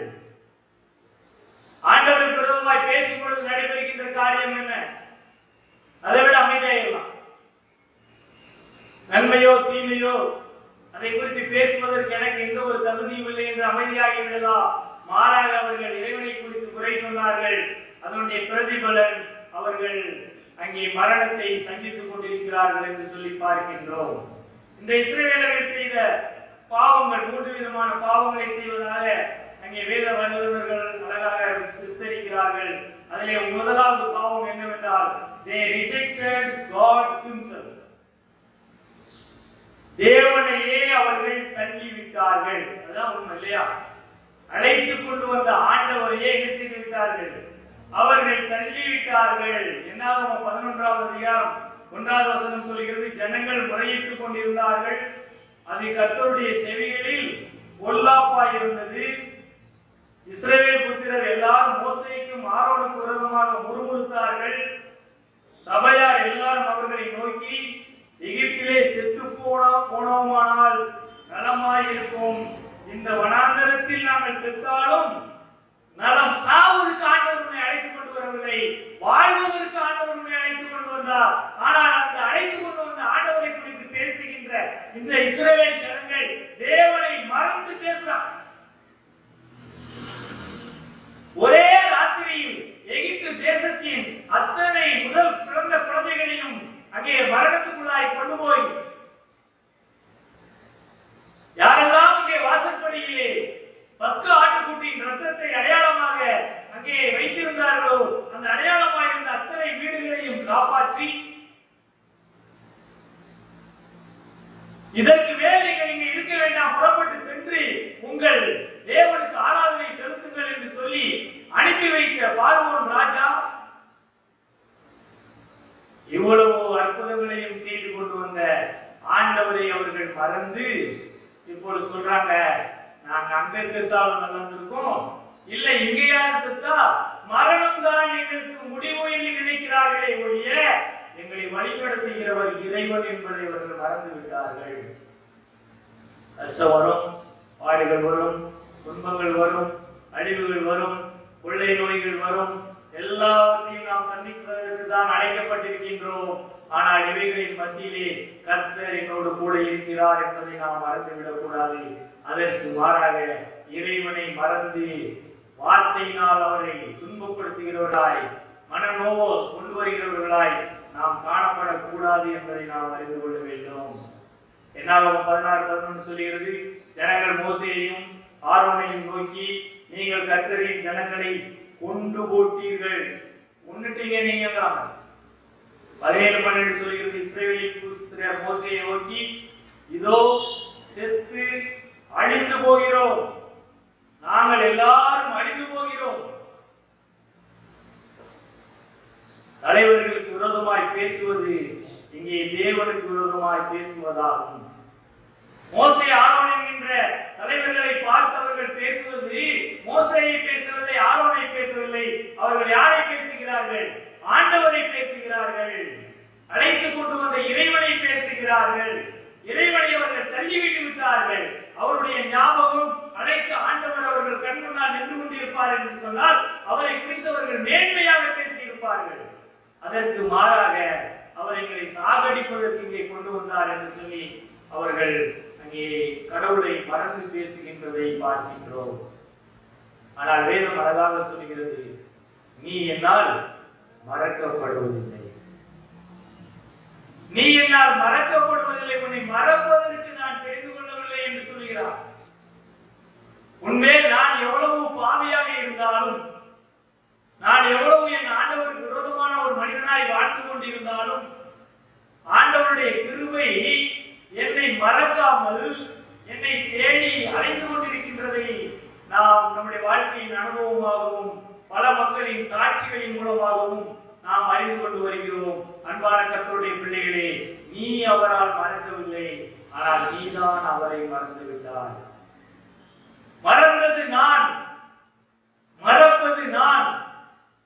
ஆண்டவருக்கு விரோதமாய் பேசும் பொழுது நடைபெறுகின்ற காரியம் என்ன? அதை விட அமைதியாயிடலாம். நன்மையோ தீமையோ அதை குறித்து பேசுவதற்கு எனக்கு எந்த ஒரு தகுதியும் இல்லை என்று அமைதியாகி விடலாம். மாறாக அவர்கள் இறைவனை குறித்து குறை சொன்னார்கள். அதனுடைய பிரதிபலன் அவர்கள் அங்கே மரணத்தை சந்தித்துக் கொண்டிருக்கிறார்கள் என்று சொல்லி பார்க்கின்றோம். இந்த இஸ்ரவேலர்கள் செய்த பாவங்கள் 3 விதமான பாவங்களை செய்வதாக அங்கே வேத வல்லுநர்கள் அழகாக விஸ்தரிக்கிறார்கள். அதிலே முதலாவது பாவம் என்னவென்றால் they rejected God himself. தேவனையே அவர்கள் தள்ளிவிட்டார்கள். அதுதான் உண்மை இல்லையா? அழைத்து கொண்டு வந்த ஆண்டவரையே என்ன செய்து விட்டார்கள்? அவர்கள் தள்ளிவிட்டார்கள். என்னாகும் 11வது அதிகாரம் 1வது வசனம் சொல்கிறது, ஜனங்கள் முறையிட்டுக் கொண்டிருந்தார்கள், அது கர்த்தருடைய செவிகளில் பொல்லாப்பாய் இருந்தது. இஸ்ரவேல் புத்திரர் எல்லாரும் மோசேக்கும் ஆரோனுக்கு விரோதமாக முறுமுறுத்தார்கள். சபையார் எல்லாரும் அவர்களை நோக்கி, எகிப்திலே செத்து போனோமானால் நலமாயிருக்கும், இந்த வனாந்தரத்தில் நாங்கள் செத்தாலும் நலம், சாவதற்கு ஆண்டவர் உன்னை அழைத்துக் கொண்டு வரவில்லை, வாழ்வதற்கு ஆண்டவர் உன்னை அழைத்துக் கொண்டு வந்தார். ஆனால் அந்த அழைத்துக் கொண்டு வந்த ஆண்டவரை குறித்து பேசுகின்ற இந்த இஸ்ரவேல் ஜனங்கள் தேவனை மறந்து பேசுறார். ஒரே ராத்திரியில் எகிப்து தேசத்தின் அத்தனை முதல் பிறந்த குழந்தைகளையும் அங்கே மரணத்துக்குள்ளாய் கொண்டு போய் யாரெல்லாம் அங்கே வாசற்படியிலே பஸ்கா ஆட்டுக்குட்டியின் ரத்தத்தை அடையாளமாக அங்கே வைத்திருந்தார்களோ அந்த அடையாளமாக இருந்த அத்தனை வீடுகளையும் காப்பாற்றி, இதற்கு மேல் நீங்கள் இங்கே இருக்க வேண்டாம், புறப்பட்டு சென்று உங்கள் தேவனுக்கு ஆராதனை செலுத்துங்கள் என்று சொல்லி அனுப்பி வைத்த பார்வோன் ராஜா இவ்வளவு அற்புதங்களையும் செய்து கொண்டு வந்த ஆண்டவரை அவர்கள் மறந்து இப்பொழுது சொல்றாங்க, நாங்க அங்க செத்தாலும் நல்லா இருக்கும், இல்ல இங்கேயாவது செத்தா மரணம் தான் எங்களுக்கு முடிவு என்று நினைக்கிறார்களே ஒழிய எங்களை வழிநடத்துகிறவர் இறைவன் என்பதை அவர்கள் மறந்து விட்டார்கள். கஷ்டம் வரும், பாடுகள் வரும், துன்பங்கள் வரும், அழிவுகள் வரும், கொள்ளை நோய்கள் வரும், எல்லாவற்றையும் நாம் சந்திப்பதற்கு தான் அழைக்கப்பட்டிருக்கின்றோம். ஆனால் இவைகளின் மத்தியிலே கர்த்தர் என்னோடு கூட இருக்கிறார் என்பதை நாம் மறந்துவிடக் கூடாது. அதற்கு மாறாக இறைவனை மறந்து வார்த்தையினால் அவரை துன்பப்படுத்துகிறவர்களாய், மனநோவோ கொண்டு வருகிறவர்களாய் நாம் காணப்படக்கூடாது என்பதை நாம் அறிந்து கொள்ள வேண்டும். என்னாகும் 16:11 சொல்கிறது, ஜனங்கள் மோசேயையும் ஆரோனையும் நோக்கி, நீங்கள் கர்த்தரின் ஜனங்களை கொண்டு போட்டீர்கள், கொன்னுட்டீங்க நீங்க தான். 17:12 சொல்கிறது, இஸ்ரவேலின் புத்திரர் மோசேயை நோக்கி, இதோ செத்து அழிந்து போகிறோம், நாங்கள் எல்லாரும் அழிந்து போகிறோம். தலைவர்களுக்கு விரோதமாய் பேசுவது இங்கே தேவனுக்கு விரோதமாய் பேசுவதாகும். மோசே ஆரோன் என்கின்ற தலைவர்களை பார்த்தவர்கள் பேசுவது மோசேயை பேசவில்லை, ஆரோனை பேசவில்லை. அவர்கள் யாரை பேசுகிறார்கள்? ஆண்டவரை பேசுகிறார்கள். அழைத்துக் கொண்டு வந்த இறைவனை பேசுகிறார்கள். இறைவனை அவர்கள் தள்ளிவிட்டு விட்டார்கள். அவருடைய ஞாபகம் அழைத்த ஆண்டவர் அவர்கள் கண் முன்னால் நின்று கொண்டிருப்பார் என்று சொன்னால் அவரை குறித்தவர்கள் மேன்மையாக பேசியிருப்பார்கள். அதற்கு மாறாக அவர் எங்களை சாகடிப்பதற்கு இங்கே கொண்டு வந்தார் என்று சொல்லி அவர்கள் அங்கே கடவுளை மறந்து பேசுகின்றதை பார்க்கின்றோம். ஆனால் வேதம் அழகாக சொல்கிறது, நீ என்னால் மறக்கப்படுவதில்லை, நீ என்னால் மறக்கப்படுவதில்லை, உன்னை மறப்பதற்கு நான் தெரிந்து கொள்ளவில்லை என்று சொல்கிறார். உண்மையில் நான் எவ்வளவு பாவியாக இருந்தாலும், நான் எவ்வளவு என் ஆண்டவருக்கு விரோதமான ஒரு மனிதனாய் வாழ்ந்து கொண்டிருந்தாலும், ஆண்டவருடைய கிருபை என்னை மறக்காமல் என்னை தேடி அழைத்து கொண்டிருக்கின்றதை நாம் நம்முடைய வாழ்க்கையின் அனுபவமாகவும் பல மக்களின் சாட்சிகளின் மூலமாகவும் நாம் அறிந்து கொண்டு வருகிறோம். அன்பான கர்த்தருடைய பிள்ளைகளே, நீ அவரால் மறக்கவில்லை, ஆனால் நீதான் அவரை மறந்து விட்டாய். மறந்தது நான், மறப்பது நான்,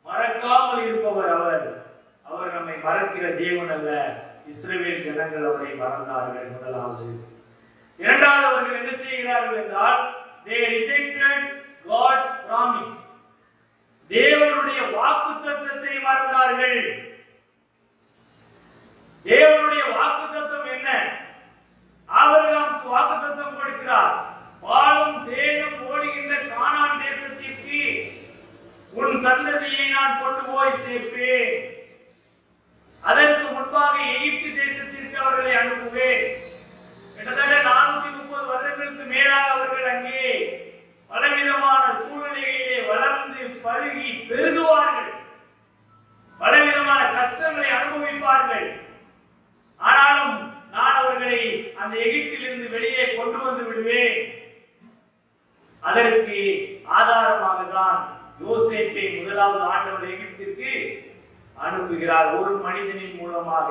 மறக்காமல் இருப்பவர் அவர். அவர் நம்மை மறக்கிற தேவன் அல்ல. இஸ்ரவேல் ஜனங்கள் அவரை மறந்தார்கள். முதலாவது. இரண்டாவது, அவர்கள் என்ன செய்கிறார்கள் என்றால், they rejected God's promise. தேவனுடைய வாக்குத்தத்தத்தை மறந்தார்கள். தேவனுடைய வாக்குத்தத்தம் என்ன? ஆபிரகாம் வாக்குத்தத்தம் கொடுக்கிறார், பாலும் தேனும் ஓடுகின்ற கானான் தேசத்திற்கு உன் சந்ததியை நான் கொண்டு போய் சேர்ப்பேன், அதற்கு முன்பாக எகிப்து தேசத்திற்கு அவர்களை அனுப்புவேன். அந்த எகிப்திலிருந்து வெளியே கொண்டு வந்து விடுவேன். அதற்கு ஆதாரமாக தான் யோசேப்பை முதலாவது ஆண்டவர் எகிப்திற்கு அனுப்புகிறார். ஒரு மனிதனின் மூலமாக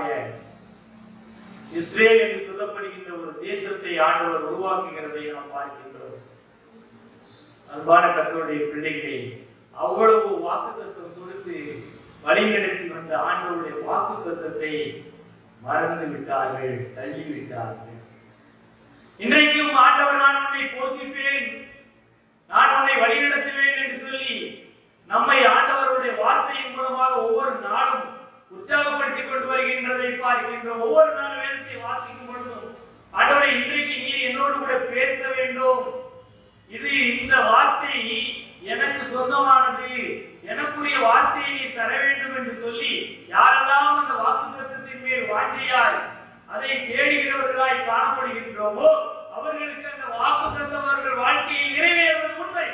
இஸ்ரேல் என்று சொல்லப்படுகின்ற ஒரு தேசத்தை ஆண்டவர் உருவாக்குகிறதை நாம் பார்க்கின்றோம். அன்பான கர்த்தருடைய பிள்ளைகளே, அவ்வளவு வாக்குத்தத்தம் கொடுத்து வழிநடத்தி வந்த ஆண்டவருடைய வாக்குத்தத்தத்தை மறந்து விட்டார்கள், தள்ளிவிட்டார்கள். இன்றைக்கும் ஆண்டவர் நான் உன்னை போஷிப்பேன், நான் உன்னை வழிநடத்துவேன் என்று சொல்லி நம்மை ஆண்டவருடைய வார்த்தையின் மூலமாக ஒவ்வொரு நாளும் உற்சாகப்படுத்திக் கொண்டு வருகின்றதை பார்க்கின்றோம். ஒவ்வொரு நாள் வேதத்தை வாசிக்கும் பொழுதும் ஆண்டவரை இன்றைக்கு நீர் என்னோடு கூட பேச வேண்டும், இது இந்த வார்த்தை எனக்கு சொந்தமானது, எனக்குரிய வார்த்தையை நீ தர வேண்டும் என்று சொல்லி யாரெல்லாம் அந்த வாக்குத்தத்தத்தின் மேல் வாஞ்சையாய் அதை தேடுகிறவர்களாய் காணப்படுகின்றோமோ அவர்களுக்கு அந்த வாக்குத்தத்தம் அவர்கள் வாழ்க்கையில் நிறைவேறுவது உண்மை.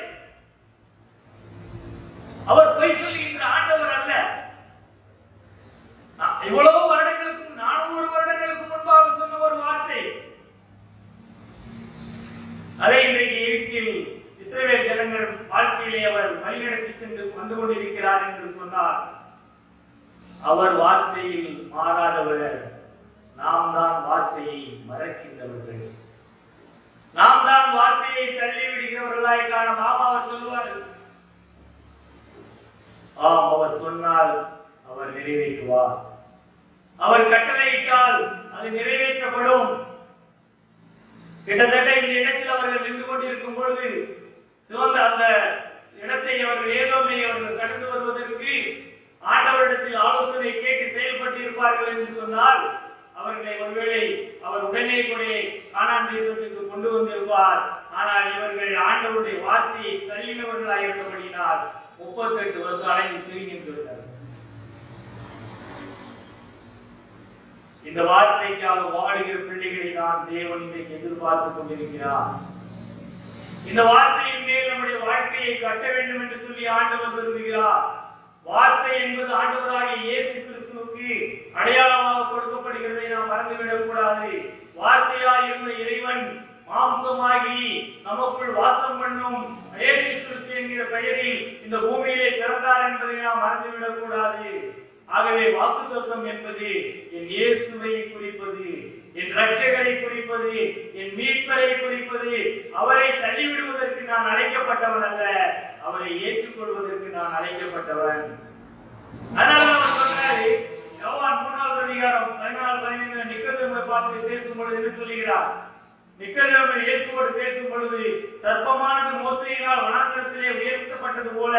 அவர் பொய் சொல்லுகின்ற ஆண்டவர் அல்ல. இவ்வளவு வருடங்களுக்கும் 400 வருடங்களுக்கு முன்பாக சொன்ன ஒரு வார்த்தை, அதை இன்றைக்கு எகிப்தில் இஸ்ரவேல் ஜனங்கள் வாழ்க்கையிலே அவர் வழிநடத்தி சென்று வந்து கொண்டிருக்கிறார் என்று சொன்னார். அவர் வார்த்தையில் மாறாதவர், நாம் தான் வார்த்தையை மறக்கின்றவர்கள், நாம் தான் வார்த்தையை தள்ளிவிடுகிறவர்களாய் காண. அவர் சொல்வார், அவர் சொன்னால் அவர் நிறைவேற்றுவார், அவர் கட்டளையிட்டால் அது நிறைவேற்றப்படும். கிட்டத்தட்ட இந்த இடத்தில் அவர்கள் நின்று கொண்டிருக்கும் பொழுது சிவந்த அந்த இடத்தை அவர்கள் ஏதோமே அவர்கள் கடந்து வருவதற்கு ஆண்டவரிடத்தில் ஆலோசனை கேட்டு செயல்பட்டு இருப்பார்கள் என்று சொன்னால் அவர்களை ஒருவேளை அவர் உடனே கூட கானான் தேசத்துக்கு கொண்டு வந்திருப்பார். ஆனால் இவர்கள் ஆண்டவருடைய வார்த்தையை தள்ளினவர்களாக இருந்தபடியினால் 38 வருஷம் அலைந்து திரிகின்றனர். இந்த வார்த்தைக்காக வாடுகிற பிள்ளைகளை தான் தேவன் இன்றைக்கு எதிர்பார்த்துக் கொண்டிருக்கிறார். இந்த வார்த்தையின் மேல் நம்முடைய வாழ்க்கையை கட்ட வேண்டும் என்று சொல்லி ஆண்டவர் விரும்புகிறார். வார்த்தை என்பது ஆண்டவராகிய இயேசு கிறிஸ்துவுக்கு அடையாளமாக கொடுக்கப்படுகிறதை நாம் மறந்துவிடக் கூடாது. வார்த்தையாய் இருந்த இறைவன் மாம்சமாகி நமக்குள் வாசம் பண்ணும் இயேசு கிறிஸ்து என்கிற பெயரில் இந்த பூமியிலே பிறந்தார் என்பதை நாம் மறந்துவிடக் கூடாது. ஆகவே வாக்குத்தத்தம் என்பது என் இயேசுவை குறிப்பது, என் இரட்சகரை குறிப்பது, என் மீட்பரை குறிப்பது. அவரை தள்ளிவிடுவதற்கு நான் அழைக்கப்பட்டவன் அல்ல, அவரை ஏற்றுக்கொள்வதற்கு நான் அழைக்கப்பட்டவன். அதனால அவர் சொன்னாரு, யோவான் 3வது அதிகாரம் 14-15 நிக்கோதேமை பார்த்து பேசும்பொழுது என்ன சொல்லுகிறார்? நிக்கோதேமை இயேசுவோடு பேசும் பொழுது, சர்ப்பமானது மோசேயினால் வனாந்தரத்திலே உயர்த்தப்பட்டது போல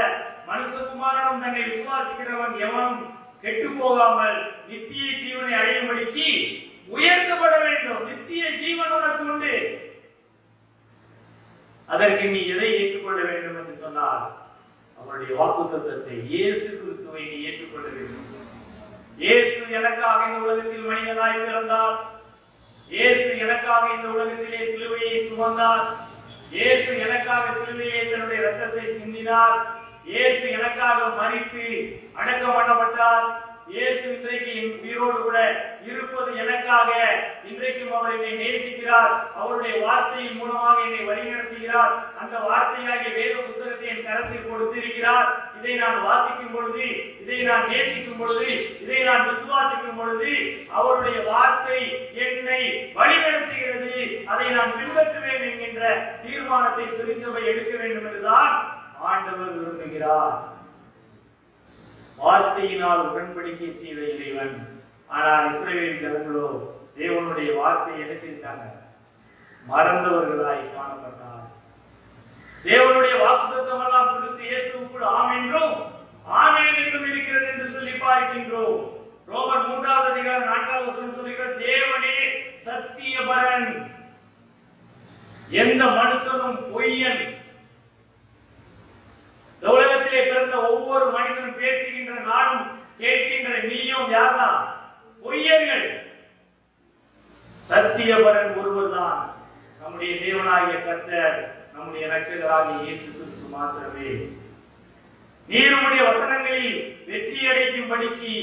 மனுஷகுமாரனும் தன்னை விசுவாசிக்கிறவன் எவனும் கெட்டு போகாமல் நித்திய ஜீவனை அடையும்படிக்கு உயர்த்தப்பட வேண்டும். நித்திய ஜீவன் உனக்கு உண்டு, அதற்கு நீ எதை ஏற்றுக்கொள்ள வேண்டும் என்று சொன்னார்? அவருடைய வாக்குத்தத்தத்தை, இயேசு கிறிஸ்துவை நீ ஏற்றுக்கொள்ள வேண்டும். இயேசு எனக்காக இந்த உலகத்தில் மனிதனாய் பிறந்தார், இயேசு எனக்காக இந்த உலகத்திலே சிலுவையை சுமந்தார், இயேசு எனக்காக சிலுவையிலே தன்னுடைய இரத்தத்தை சிந்தினார், இயேசு எனக்காக மரித்து அடக்கம் பண்ணப்பட்டார், இயேசு இன்றைக்கு உயிரோடு கூட இருப்பது எனக்காக. இன்றைக்கும் அவர் என்னை நேசிக்கிறார், அவருடைய வார்த்தையின் மூலமாக என்னை வழிநடத்துகிறார். அந்த வார்த்தையாகிய வேத புத்தகத்தை என் கரத்தில் கொடுத்திருக்கிறார். இதை நான் வாசிக்கும் பொழுது, இதை நான் நேசிக்கும் பொழுது, இதை நான் விசுவாசிக்கும் பொழுது அவருடைய வார்த்தை என்னை வழிநடத்துகிறது. அதை நான் பின்பற்றுவேன் என்கின்ற தீர்மானத்தை திருச்சபை எடுக்க வேண்டும் என்றுதான் ஆண்டவர் விரும்புகிறார். வார்த்தையினால் உடன்படிக்கை செய்த இறைவன். ஆனால் இஸ்ரவேல் ஜனங்களோ தேவனுடைய வார்த்தையை என்ன செய்தாங்க? மறந்தவர்களாய் காணப்பட்டார். தேவனுடைய வாக்குத்தத்தம் எல்லாம் கிறிஸ்து இயேசுவுக்குள் ஆம் என்றும் ஆமென் என்றும் இருக்கிறது என்று சொல்லி பார்க்கின்றோம். ரோமர் 3வது அதிகாரம் 4வது வசனம் சொல்கிறது, தேவனே சத்தியபரன், எந்த மனுஷனும் பொய்யன். உலகத்திலே பிறந்த ஒவ்வொரு மனிதனும் பேசுகின்ற, நானும் கேட்கின்ற நீயும் யார்தான்? பொய்யர்கள். சத்தியபரன் ஒருவர்தான், நம்முடைய தேவனாகிய கர்த்தர், நம்முடைய இரட்சகராகிய இயேசு கிறிஸ்து மாத்திரமே. நீருடைய வசனங்களில் வெற்றி அடைக்கும்படிக்கு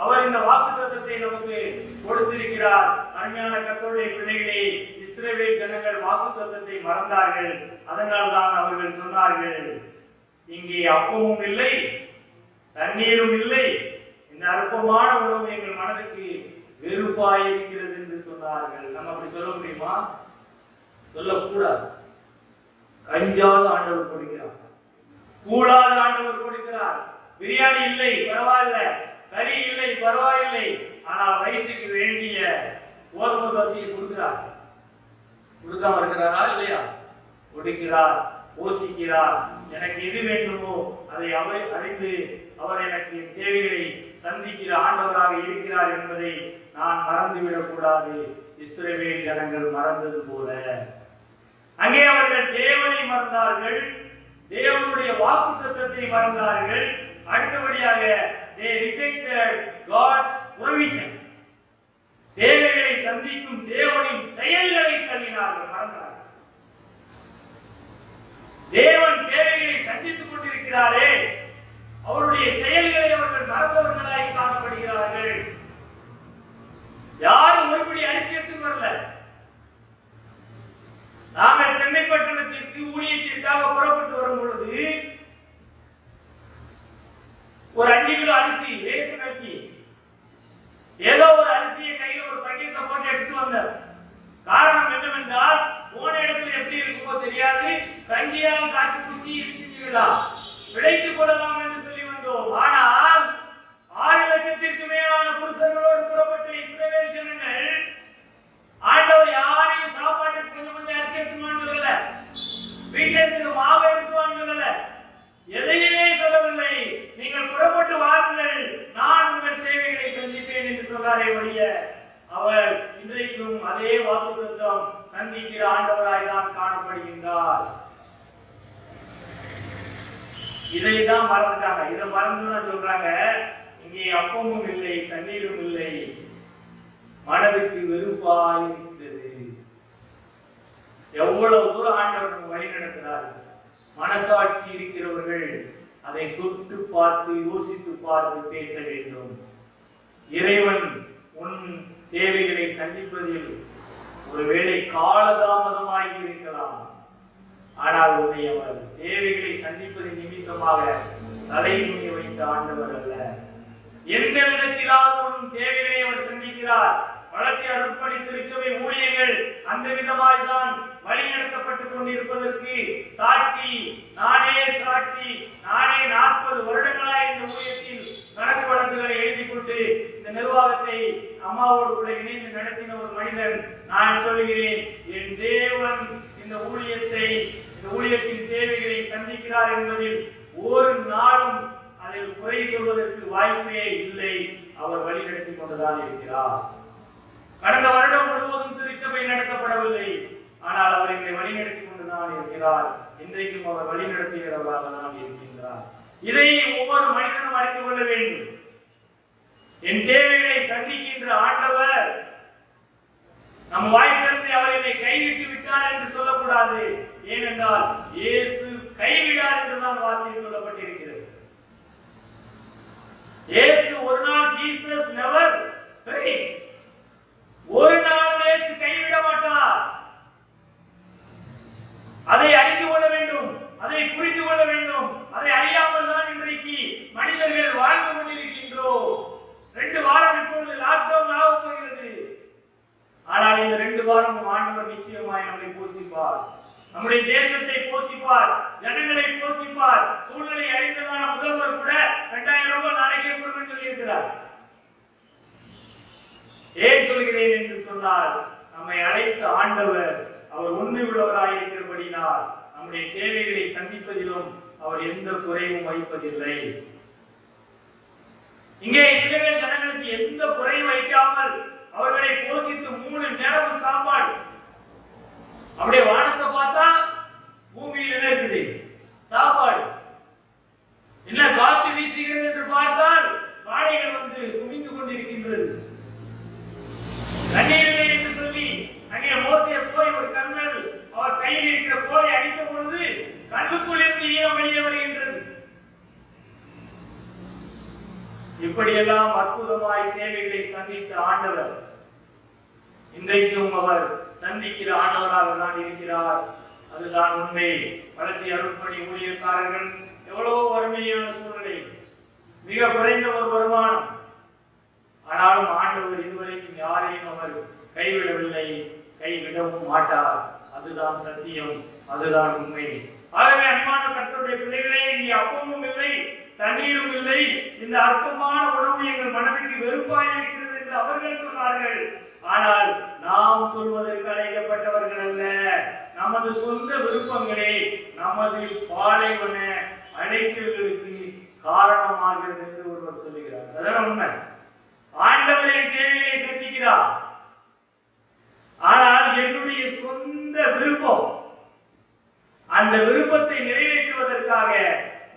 அவர் இந்த வாக்குத்தத்தத்தை நமக்கு கொடுத்திருக்கிறார். அருமையான கர்த்தருடைய பிள்ளைகளே, இஸ்ரவேல் ஜனங்கள் வாக்குத்தத்தத்தை மறந்தார்கள். அதனால்தான் அவர்கள் சொன்னார்கள், இங்கே அப்பமும் இல்லை தண்ணீரும் இல்லை, இந்த அற்பமான உணவு எங்கள் மனதுக்கு வெறுப்பாய் இருக்கிறது என்று சொன்னார்கள். நம்ம அப்படி சொல்ல முடியுமா? சொல்லக்கூடாது. கஞ்சாத ஆண்டவர் கொடுக்கிறார், கூடாத ஆண்டவர் கொடுக்கிறார். பிரியாணி இல்லை பரவாயில்ல, கறி இல்லை பரவாயில்லை, ஆனால் வயிற்றுக்கு வேண்டிய கோதுமை தோசையை கொடுக்கிறார். கொடுக்காம இருக்கிறாரா? இல்லையா? கொடுக்கிறார், போஷிக்கிறார். எனக்கு எது வேண்டுமோ அதை அறிந்து அவர் எனக்கு தேவைகளை சந்திக்கிற ஆண்டவராக இருக்கிறார் என்பதை நான் மறந்துவிடக் கூடாது. இஸ்ரவேல் ஜனங்கள் மறந்தது போல அங்கே அவர்கள் தேவனை மறந்தார்கள், தேவனுடைய வாக்குத்தத்தத்தை மறந்தார்கள். அடுத்தபடியாக they rejected God's provision. தேவைகளை சந்திக்கும் தேவனின் செயல்களை தள்ளினார்கள், மறந்தார்கள். தேவன் தேவைகளை சந்தித்துக் கொண்டிருக்கிறாரே, அவருடைய செயல்களை அவர்கள் மறந்தவர்களாய் காணப்படுகிறார்கள். யாரும் ஒருபடி அரிசி எடுத்து வரல. நாங்கள் சென்னை பட்டணத்திற்கு ஊழியத்திற்காக புறப்பட்டு வரும் பொழுது ஒரு 5 கிலோ அரிசி, ரேஷன் அரிசி, ஏதோ ஒரு அரிசியை கையில் ஒரு பக்கெட்ல போட்டு எடுத்து வந்தார். காரணம் என்னவென்றால், போன இடத்துல எப்படி இருக்குமோ தெரியாது, கஞ்சியால் காய்ச்சி குச்சி இடிச்சுக்கலாம், விளைத்துக் கொள்ளலாம் என்று சொல்லி வந்தோம். ஆனால் 6 லட்சத்திற்கு மேலான புருஷர்களோடு புறப்பட்ட இஸ்ரவேல் ஜனங்கள் ஆண்டவர் யாரையும் சாப்பாட்டுக்கு கொஞ்சம் கொஞ்சம் அரிசி எடுத்துமான்னு சொல்லல, வீட்டில் இருக்கிற மாவு எடுத்துவான்னு சொல்லல, எதையுமே சொல்லவில்லை. நீங்கள் புறப்பட்டு வாருங்கள், நான் உங்கள் தேவைகளை சந்திப்பேன் என்று சொன்னாரே ஒழிய, அவர் இன்றைக்கும் அதே வாக்குத்தத்தம் சந்திக்கிற ஆண்டவராய் தான் காணப்படுகின்றார். இதைதான் மறந்துட்டாங்க. இதை மறந்துதான் சொல்றாங்க, இங்கே அப்பமும் இல்லை தண்ணீரும் இல்லை, மனதுக்கு வெறுப்பாய் இருக்கிறது. எவ்வளவு தூரம் ஆண்டவர் வழி நடத்துகிறார்கள். மனசாட்சி இருக்கிறவர்கள் அதை தொட்டு பார்த்து யோசித்து பார்த்து பேச வேண்டும். இறைவன் உன் தேவைகளை சந்திப்பதில் ஒருவேளை காலதாமதமாகி இருக்கலாம், ஆனால் உன்னை அவர் தேவைகளை சந்திப்பதின் நிமித்தமாக தலைமுடிய வைத்த ஆண்டவர் அல்ல. எந்த விதத்திலாவது உன் தேவைகளை அவர் சந்திக்கிறார். வளர்த்தி அருட்பணி திருச்சபை ஊழியர்கள் அந்த விதமாய் தான் வழி நடத்தப்பட்டுக் கொண்டிருப்பதற்கு சாட்சி நானே. 40 வருடங்களாய் இந்த ஊழியத்தில் கணக்கு வழக்குகளை எழுதி கொண்டு இந்த நிர்வாகத்தை அம்மாவோடு கூட இணைந்து நடத்தின ஒரு மனிதன். நான் சொல்கிறேன், என் தேவன் இந்த ஊழியத்தின் தேவைகளை சந்திக்கிறார் என்பதில் ஒரு நாளும் அதில் குறை சொல்வதற்கு வாய்ப்பே இல்லை. அவர் வழி நடத்தி கொண்டுதான் இருக்கிறார். கடந்த வருடம் முழுவதும் திருச்சபை நடத்தப்படவில்லை, ஆனால் அவர் எங்களை வழி நடத்தி கொண்டுதான் இருக்கிறார். இன்றைக்கும் அவர் வழி நடத்துகிறவராக தான் இருக்கின்றார். இதை ஒவ்வொரு மனிதனும் அறிந்து கொள்ள வேண்டும். என் தேவைகளை சந்திக்கின்ற ஆண்டவர் நம் வாய்ப்பிலிருந்து அவர் என்னை கைவிட்டு விட்டார் என்று சொல்லக்கூடாது. ஏனென்றால் இயேசு கைவிடார் என்றுதான் வார்த்தை சொல்லப்பட்டிருக்கிறது. இயேசு ஒரு நாள், ஜீசஸ் நெவர் fails. ஒரு நாள் இயேசு கைவிட மாட்டார். அதை அறிந்து கொள்ள வேண்டும், அதை புரிந்து கொள்ள வேண்டும். அதை அறியாமல் தான் இன்றைக்கு மனிதர்கள் வாழ்ந்து கொண்டிருக்கின்றோம். 2 வாரம் இப்பொழுது லாக்டவுன் ஆக போகிறது. ஆனால் இந்த 2 வாரம் ஆண்டவர் நிச்சயமாய் நம்மை போஷிப்பார், நம்முடைய தேசத்தை போஷிப்பார், ஜனங்களை போஷிப்பார். சூழ்நிலை அறிந்ததான முதல்வர் கூட 2000 ரூபாய் நாளைக்கே கொடுக்கணும்னு சொல்லி இருக்கிறார். ஏன் சொல்கிறேன் என்று சொன்னால், நம்மை அழைத்த ஆண்டவர் அவர் உண்மை உள்ளவராய் இருக்கிறபடினால் நம்முடைய தேவைகளை சந்திப்பதிலும் அவர் எந்த குறைவும் வைப்பதில்லை. இங்கே இஸ்ரவேல் ஜனங்களுக்கு எந்த குறையும் வைக்காமல் அவர்களை போஷித்து 3 நேரமும் சாப்பாடு. அப்படியே வானத்தை பார்த்தா பூமியில் என்ன இருக்குது? சாப்பாடு. என்ன காற்று வீசுகிறது என்று பார்த்தால் காளைகள் வந்து குவிந்து கொண்டிருக்கின்றது. தண்ணீர் இல்லை என்று சொல்லி அங்கே மோசே போய் ஒரு கண்ணல் அவர் கையில் இருக்கிற கோலை அடித்த பொழுது கண்ணுக்குள் இருந்து ஈரம் வெளியே வருகின்றது. இப்படியெல்லாம் அற்புதமாய் தேவைகளை சந்தித்த ஆண்டவர் இன்றைக்கும் அவர் சந்திக்கிற ஆண்டவராக தான் இருக்கிறார். அதுதான் உண்மை. வளர்த்தி அருட்பணி ஊழியக்காரர்கள் எவ்வளவோ வறுமையான சூழ்நிலை, மிக குறைந்த ஒரு வருமானம், ஆனாலும் ஆண்டவர் இதுவரைக்கும் யாரையும் அவர் கைவிடவில்லை, கைவிடவும் மாட்டார். அதுதான் சத்தியம், அதுதான் உண்மை. ஆகவே அன்பான கர்த்தருடைய பிள்ளைகளே, இங்கே அப்பமும் இல்லை, தண்ணீரும் இல்லை, இந்த அற்பமான உணவு எங்கள் மனதுக்கு வெறுப்பாய் இருக்கிறது என்று அவர்கள் சொன்னார்கள். ஆனால் நாம் சொல்வதற்கு அழைக்கப்பட்டவர்கள் அல்ல. நமது சொந்த விருப்பங்களே நமது பாலைவன அலைச்சல்களுக்கு காரணமாகிறது என்று ஒருவர் சொல்லுகிறார். அதான் உண்மை. ஆண்டவரின் தேவையை சந்திக்கிறார். ஆனால் என்னுடைய சொந்த விருப்பம், அந்த விருப்பத்தை நிறைவேற்றுவதற்காக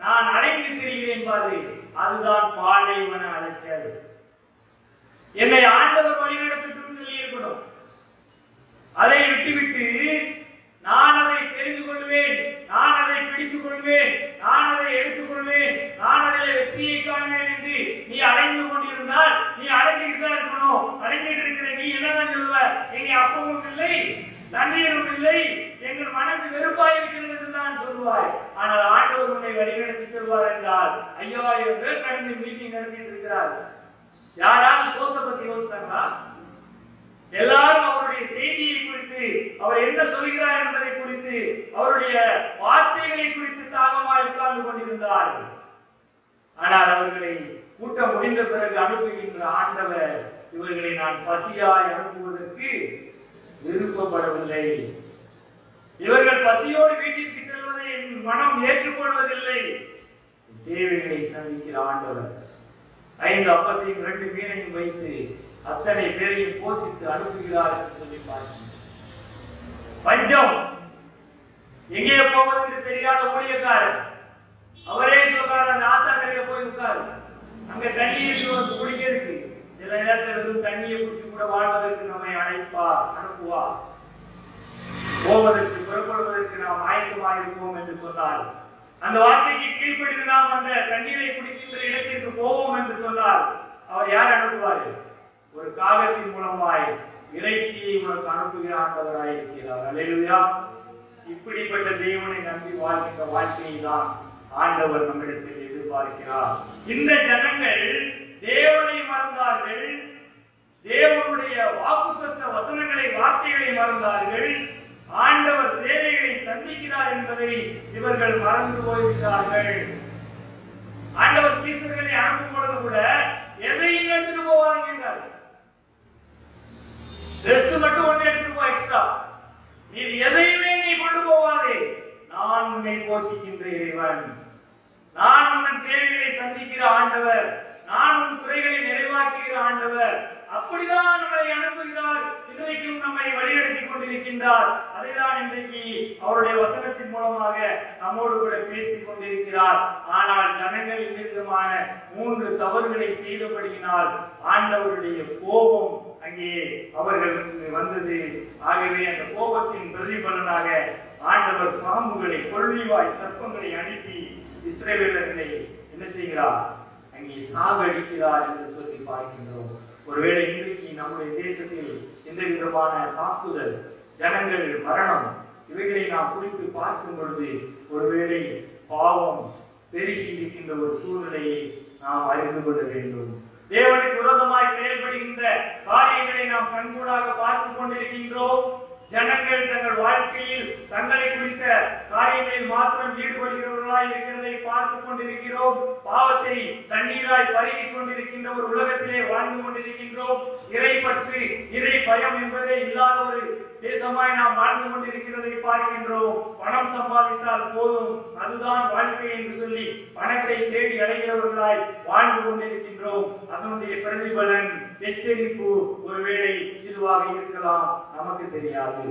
நான் அலைந்து திரிகிறேன் பாரு, அதுதான் பாலைவன அலைச்சல். என்னை ஆண்டவர் வழிநடத்தட்டும் சொல்லி இருக்கணும். அதை விட்டுவிட்டு நான் அதை தெரிந்து கொள்வேன், நான் அதை பிடித்துக் கொள்வேன், நான் அதை எடுத்துக் கொள்வேன், நான் அதில் வெற்றியை காண்பேன் என்று நீ அலைந்து கொண்டிருந்தால் நீ அலைஞ்சிட்டு தான் இருக்கணும். அலைஞ்சிட்டு இருக்கிற நீ என்னதான் சொல்வ? எங்க அப்பவும் இல்லை, தண்ணீரும் இல்லை, எங்கள் மனது வெறுப்பாய் இருக்கிறது என்று தான் சொல்வாய். ஆனால் ஆண்டவர் உன்னை வழிநடத்தி சொல்வார் என்றால் 5000 பேர் கடந்து மீட்டிங் நடத்திட்டு இருக்கிறார். யாராவது சோத்தை பத்தி யோசித்தாங்களா? எல்லாரும் அவருடைய செய்தியை குறித்து, அவர் என்ன சொல்கிறார் என்பதை குறித்து, அவருடைய வார்த்தைகளை குறித்து தாகமாய் உட்கார்ந்து கொண்டிருந்தார்கள். ஆனால் அவர்களை கூட்டம் முடிந்த பிறகு அனுப்புகின்ற ஆண்டவர் இவர்களை நான் பசியாய் அனுப்புவதற்கு விருப்பப்படவில்லை. இவர்கள் பசியோடு வீட்டிற்கு செல்வதை என் மனம் ஏற்றுக்கொள்வதில்லை. தேவைகளை சந்திக்கிற ஆண்டவர் 5 அப்பத்தையும் 2 மீனையும் வைத்து அத்தனை பேரையும் போஷித்து அனுப்புகிறார் என்று சொல்லி பார்க்கிறோம். பஞ்சம் எங்கே போவது என்று தெரியாத ஊழியக்காரர் அவரே சொல்றார், அந்த ஆத்தாக்கரையில போய் உட்காரு, அங்க தண்ணீர் வந்து குடிக்கிறதுக்கு. சில நேரத்தில் வெறும் தண்ணியை குடிச்சு கூட வாழ்வதற்கு நம்மை அனுப்புவார். போவதற்கு புறப்படுவதற்கு நாம் ஆயத்தமாயிருப்போம் என்று சொன்னார். அந்த வார்த்தைக்கு கீழ்ப்படிந்து நாம் அந்த தண்ணீரை குடிக்கின்ற இடத்திற்கு போவோம் என்று சொன்னார். அவர் யார் அனுப்புவார்? ஒரு காகத்தின் மூலமாய் இறைச்சியை உனக்கு அனுப்புகிற ஆண்டவராய் இருக்கிறார். அல்லேலூயா. இப்படிப்பட்ட தேவனை நம்பி வாழ்கின்ற வாழ்க்கையை தான் ஆண்டவர் நம்மிடத்தில் எதிர்பார்க்கிறார். இந்த ஜனங்கள் தேவனை மறந்தார்கள், தேவனுடைய வாக்குத்தத்த வசனங்களை, வார்த்தைகளை மறந்தார்கள். ஆண்டவர் தேவைகளை சந்திக்கிறார் என்பதை இவர்கள் மறந்து போய்விட்டார்கள். ஆண்டவர் சீசர்களை அனுப்பும் பொழுது கூட எதையும் எடுத்துட்டு போவாங்க என்றார். ரெஸ்ட் மட்டும் ஒன்று எடுத்துட்டு போ, எக்ஸ்ட்ரா இது எதையுமே நீ கொண்டு போவாதே. நான் உன்னை போஷிக்கின்ற இறைவன், நான் உன் தேவைகளை சந்திக்கிற ஆண்டவர், நான் உன் குறைகளை நிறைவாக்குகிற ஆண்டவர். அப்படிதான் நம்மை அனுப்புகிறார். இன்றைக்கும் நம்மை வழிநடத்தி கொண்டிருக்கின்றார். அதைதான் இன்றைக்கு அவருடைய வசனத்தின் மூலமாக நம்மோடு கூட பேசிக் கொண்டிருக்கிறார். ஆனால் ஜனங்கள் விதமான 3 தவறுகளை செய்தபடியினால் ஆண்டவருடைய கோபம் அங்கே அவர்களுக்கு வந்தது. ஆகவே அந்த கோபத்தின் பிரதிபலனாக ஆண்டவர் பாம்புகளை, கொள்ளிவாய் சர்ப்பங்களை அனுப்பி இஸ்ரவேலர்களை என்ன செய்கிறார்? அங்கே சாகடிக்கிறார் என்று சொல்லி பார்க்கின்றோம். ஒருவேளை இன்றைக்கு நம்முடைய தேசத்தில் எந்த விதமான தாக்குதல், ஜனங்கள் மரணம், இவைகளை நாம் குறித்து பார்க்கும் பொழுது ஒருவேளை பாவம் பெருகி இருக்கின்ற ஒரு சூழ்நிலையை நாம் அறிந்து கொள்ள வேண்டும். தேவனுக்கு விரோதமாய் செயல்படுகின்ற காரியங்களை நாம் கண்கூடாக பார்த்துக் கொண்டிருக்கின்றோம். ஜனங்கள் தங்கள் வாழ்க்கையில் தங்களை குறித்த காரியங்களில் மாத்திரம் ஈடுபடுகிறவர்களாய் இருக்கிறதை பார்த்துக் கொண்டிருக்கிறோம். பாவத்தை தண்ணீராய் பருகிக் கொண்டிருக்கின்ற ஒரு உலகத்திலே வாழ்ந்து கொண்டிருக்கின்றோம். இறை பற்று, இறை பயம் என்பதே இல்லாத ஒரு தேசமாய் நாம் வாழ்ந்து கொண்டிருக்கிறதை பார்க்கின்றோம். பணம் சம்பாதித்தால் போதும், அதுதான் வாழ்க்கை என்று சொல்லி பணத்தை தேடி அடைகிறவர்களாய் வாழ்ந்து கொண்டிருக்கின்றோம். அதனுடைய பிரதிபலன், எச்சரிப்பு ஒருவேளை இதுவாக இருக்கலாம், நமக்கு தெரியாது.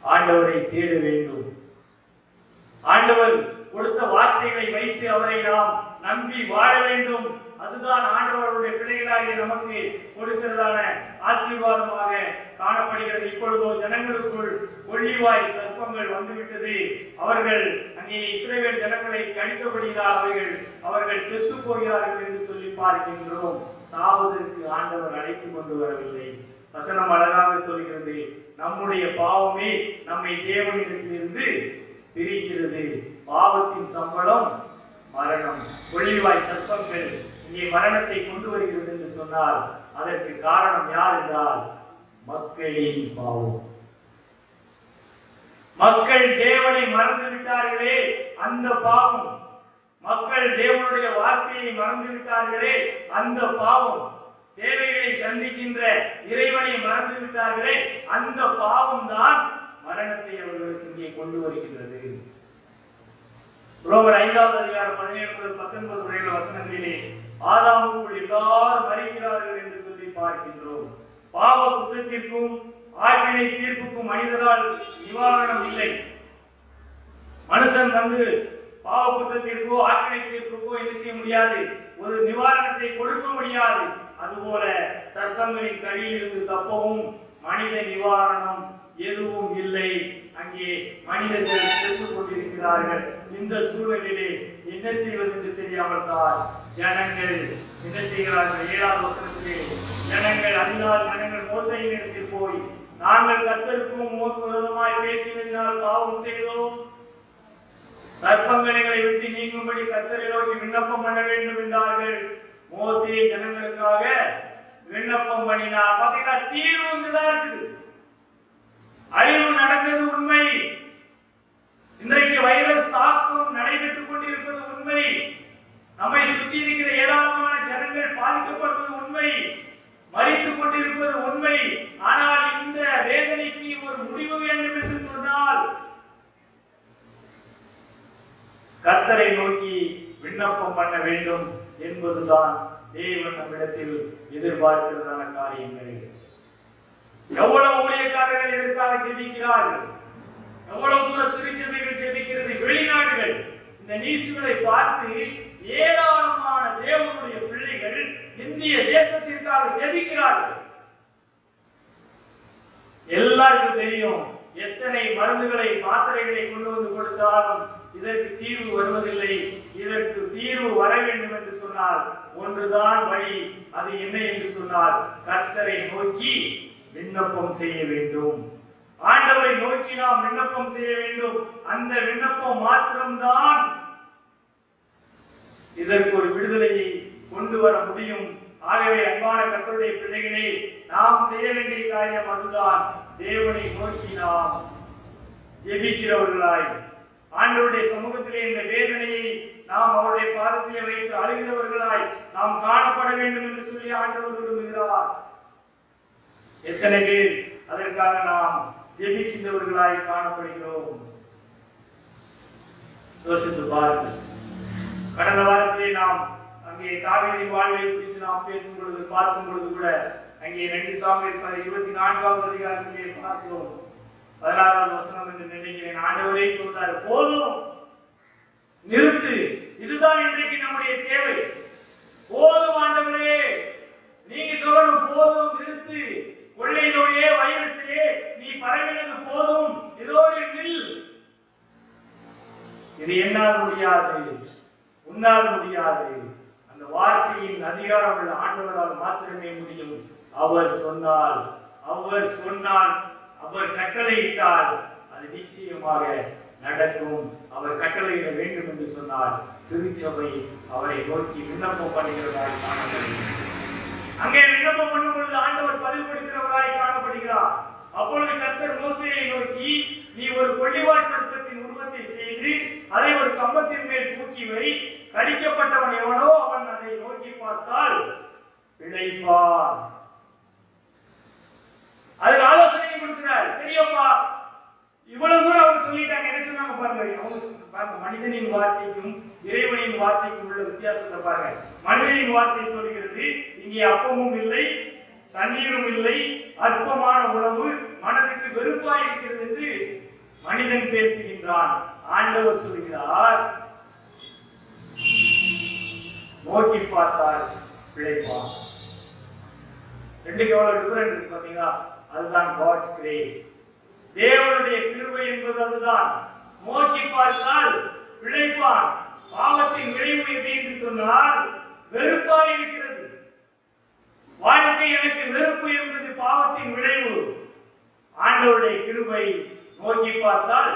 ஆண்டவரை தேட வேண்டும். ஆண்டவர் கொடுத்த வார்த்தைகளை வைத்து அவரை நாம் நம்பி வாழ வேண்டும். அதுதான் ஆண்டவருடைய பிள்ளைகளாகிய நமக்கு கொடுக்கிறதான ஆசீர்வாதமாக காணப்படுகிறது. இப்பொழுதோ ஜனங்களுக்குள் கொள்ளிவாய் சர்ப்பங்கள் வந்துவிட்டது. அவர்கள் அங்கே இஸ்ரவேல் ஜனங்களை கடித்தபடியால் அவர்கள் செத்து போகிறார்கள் என்று சொல்லி பார்க்கின்றோம். சாவதற்கு ஆண்டவர் அழைத்துக் கொண்டு வரவில்லை. வசனம் அழகாக சொல்கிறது, நம்முடைய பாவமே நம்மை தேவனிடத்திலிருந்து பிரிக்கிறது. பாவத்தின் சம்பளம் மரணம். கொள்ளிவாய் சர்ப்பங்கள் இங்கே மரணத்தை கொண்டு வருகிறது என்று சொன்னால் அதற்கு காரணம் யார் என்றால் மக்களின் பாவம். மக்கள் தேவனை மறந்து விட்டார்களே, அந்த பாவம். மக்கள் தேவனுடைய வார்த்தையை மறந்து விட்டார்களே, அந்த பாவம். தேவைகளை சந்திக்கின்ற இறைவனை மறந்து விட்டார்களே, அந்த பாவம் தான் மரணத்தை அவர்களுக்கு இங்கே கொண்டு வருகின்றது. ரோமர் 5வது அதிகாரம் 17 முதல் 19 வரையுள்ள வசனங்களிலே ஆதாமுக்குள் எல்லாரும் மரிக்கிறார்கள் என்று சொல்லி பார்க்கின்றோம். பாவ குற்றத்திற்கும் ஆக்கினை தீர்ப்புக்கும் மனிதரால் நிவாரணம் இல்லை. மனுஷன் வந்து பாவ குற்றத்திற்கோ ஆக்கினை தீர்ப்புக்கோ என்ன செய்ய முடியாது, ஒரு நிவாரணத்தை கொடுக்க முடியாது. அதுபோல சர்ப்பங்களின் கடியில் இருந்து தப்பவும் மனித நிவாரணம் எதுவும் இல்லை. அங்கே மனிதர்கள் சென்று கொண்டிருக்கிறார்கள். இந்த சூழலிலே என்ன செய்வது என்று தெரியாமல் தான் ஜனங்கள் என்ன செய்கிறார்கள்? 7வது வசனத்திலே ஜனங்கள் அறிந்தால் ஜனங்கள் மோசையின் இடத்தில் போய், நாங்கள் கர்த்தருக்கும் உமக்கு விரோதமாய் பேசினால் பாவம் செய்தோம், சர்ப்பங்களை விட்டு நீங்கும்படி கர்த்தரை நோக்கி விண்ணப்பம் பண்ண வேண்டும் என்றார்கள். மோசே ஜனங்களுக்காக விண்ணப்பம் பண்ணினார். பார்த்தீங்கன்னா தீர்வு இங்குதான் இருக்குது. அழிவு நடந்தது உண்மை. இன்றைக்கு வைரஸ் தாக்கம் நடைபெற்றுக் கொண்டிருப்பது உண்மை. நம்மை சுற்றி இருக்கிற ஏராளமான ஜனங்கள் பாதிக்கப்படுவது உண்மை. மரித்துக் கொண்டிருப்பது உண்மை. ஆனால் இந்த வேதனைக்கு ஒரு முடிவு வேண்டும் என்று சொன்னால் கர்த்தரை நோக்கி விண்ணப்பம் பண்ண வேண்டும் என்பதுதான் தேவன் நம்மிடத்தில் எதிர்பார்க்கிறதான காரியங்கள். எவ்வளவு ஊழியக்காரர்கள் இதற்காக ஜெபிக்கிறார்கள், எவ்வளவு தூர திருச்சபைகள் ஜெபிக்கிறது, வெளிநாடுகள் இந்த நியூஸ்களை பார்த்து ஏராளமான தேவனுடைய பிள்ளைகள் இந்திய தேசத்திற்காக ஜெபிக்கிறார்கள். எல்லாருக்கும் தெரியும், எத்தனை மருந்துகளை மாத்திரைகளை கொண்டு வந்து கொடுத்தாலும் இதற்கு தீர்வு வருவதில்லை. இதற்கு தீர்வு வர வேண்டும் என்று சொன்னால் ஒன்றுதான் வழி. அது என்ன என்று சொன்னால் கர்த்தரை நோக்கி விண்ணப்பம் செய்ய வேண்டும். ஆண்டவரை நோக்கி நாம் விண்ணப்பம் செய்ய வேண்டும். அந்த விண்ணப்பம் மாத்திரம்தான் இதற்கு ஒரு விடுதலையை கொண்டு வர முடியும். ஆகவே அன்பான கர்த்தருடைய பிள்ளைகளே, நாம் செய்ய வேண்டிய காரியம் அதுதான். தேவனை நோக்கி நாம் ஜெபிக்கிறவர்களாய், ஆண்டவருடைய சமூகத்திலே இந்த வேதனையை நாம் அவருடைய பாதத்திலே வைத்து அழுகிறவர்களாய் நாம் காணப்பட வேண்டும் என்று சொல்லி ஆண்டவர் விரும்புகிறார். எத்தனை பேர் அதற்காக நாம் ஜெபிக்கின்றவர்களாய் காணப்படுகிறோம்? யோசித்து பாருங்கள். கடந்த வாரத்திலே நாம் அங்கே தாவீதின் வாழ்வை குறித்து நாம் பேசும் பொழுது பார்க்கும் பொழுது கூட அங்கே 2 சாமுவேல் 24வது அதிகாரத்திலே பார்த்தோம். 16வது வசனம் என்று நினைக்கிறேன். ஆண்டவரே சொல்றார், போதும், நிறுத்து, இதுதான் இன்றைக்கு நம்முடைய தேவை. போதும் ஆண்டவரே, நீங்க சொல்லணும், போதும், நிறுத்து, கொள்ளை நோயே வைரஸே நீ பரவினது போதும், இதோடு நில். இது என்னால் முடியாது, உன்னால் முடியாது. அந்த வார்த்தையின் அதிகாரம் உள்ள ஆண்டவரால் மாத்திரமே முடியும். அவர் சொன்னால், அவர் கட்டளையிட்டால் அது நிச்சயமாக நடக்கும். அவர் கட்டளையிட வேண்டும் என்று சொன்னால் திருச்சபை அவரை நோக்கி விண்ணப்பம் பண்ணுகிறவராய் காணப்படுகிறது. அங்கே விண்ணப்பம் பண்ணும் பொழுது ஆண்டவர் பதில் கொடுக்கிறவராய் காணப்படுகிறார். அப்பொழுது கர்த்தர் மோசேயை நோக்கி, நீ ஒரு கொள்ளிவாய் சர்ப்பத்தின் உருவத்தை செய்து அதை ஒரு கம்பத்தின் மேல் தூக்கி வை, கடிக்கப்பட்டவன் எவனோ அவன் அதை நோக்கி பார்த்தால் பிழைப்பான். அதுக்கு ஆலோசனை கொடுக்கிறார். சரியப்பா, இவ்வளவு தூரம் அவங்க சொல்லிட்டாங்க. என்ன சொன்னாங்க பாருங்க, அவங்க மனிதனின் வார்த்தைக்கும் இறைவனின் வார்த்தைக்கும் உள்ள வித்தியாசத்தை பாருங்க. மனிதனின் வார்த்தை சொல்கிறது, இங்கே அப்பமும் இல்லை, தண்ணீரும் இல்லை, அற்பமான உணவு, மனதுக்கு வெறுப்பாய் இருக்கிறது என்று மனிதன் பேசுகின்றான். ஆண்டவர் சொல்கிறார், நோக்கி பார்த்தால் பிழைப்பான். ரெண்டுக்கு எவ்வளவு டிஃபரெண்ட் இருக்கு பாத்தீங்களா? அதுதான் காட்ஸ் கிரேஸ். தேவனுடைய கிருபை என்பது அதுதான். நோக்கி பார்த்தால் பிழைப்பான். பாவத்தின் விளைவு எது என்று சொன்னால் வெறுப்பாய் இருக்கிறது. வாழ்க்கை எனக்கு வெறுப்பு என்பது பாவத்தின் விளைவு. ஆண்டவருடைய கிருபை நோக்கி பார்த்தால்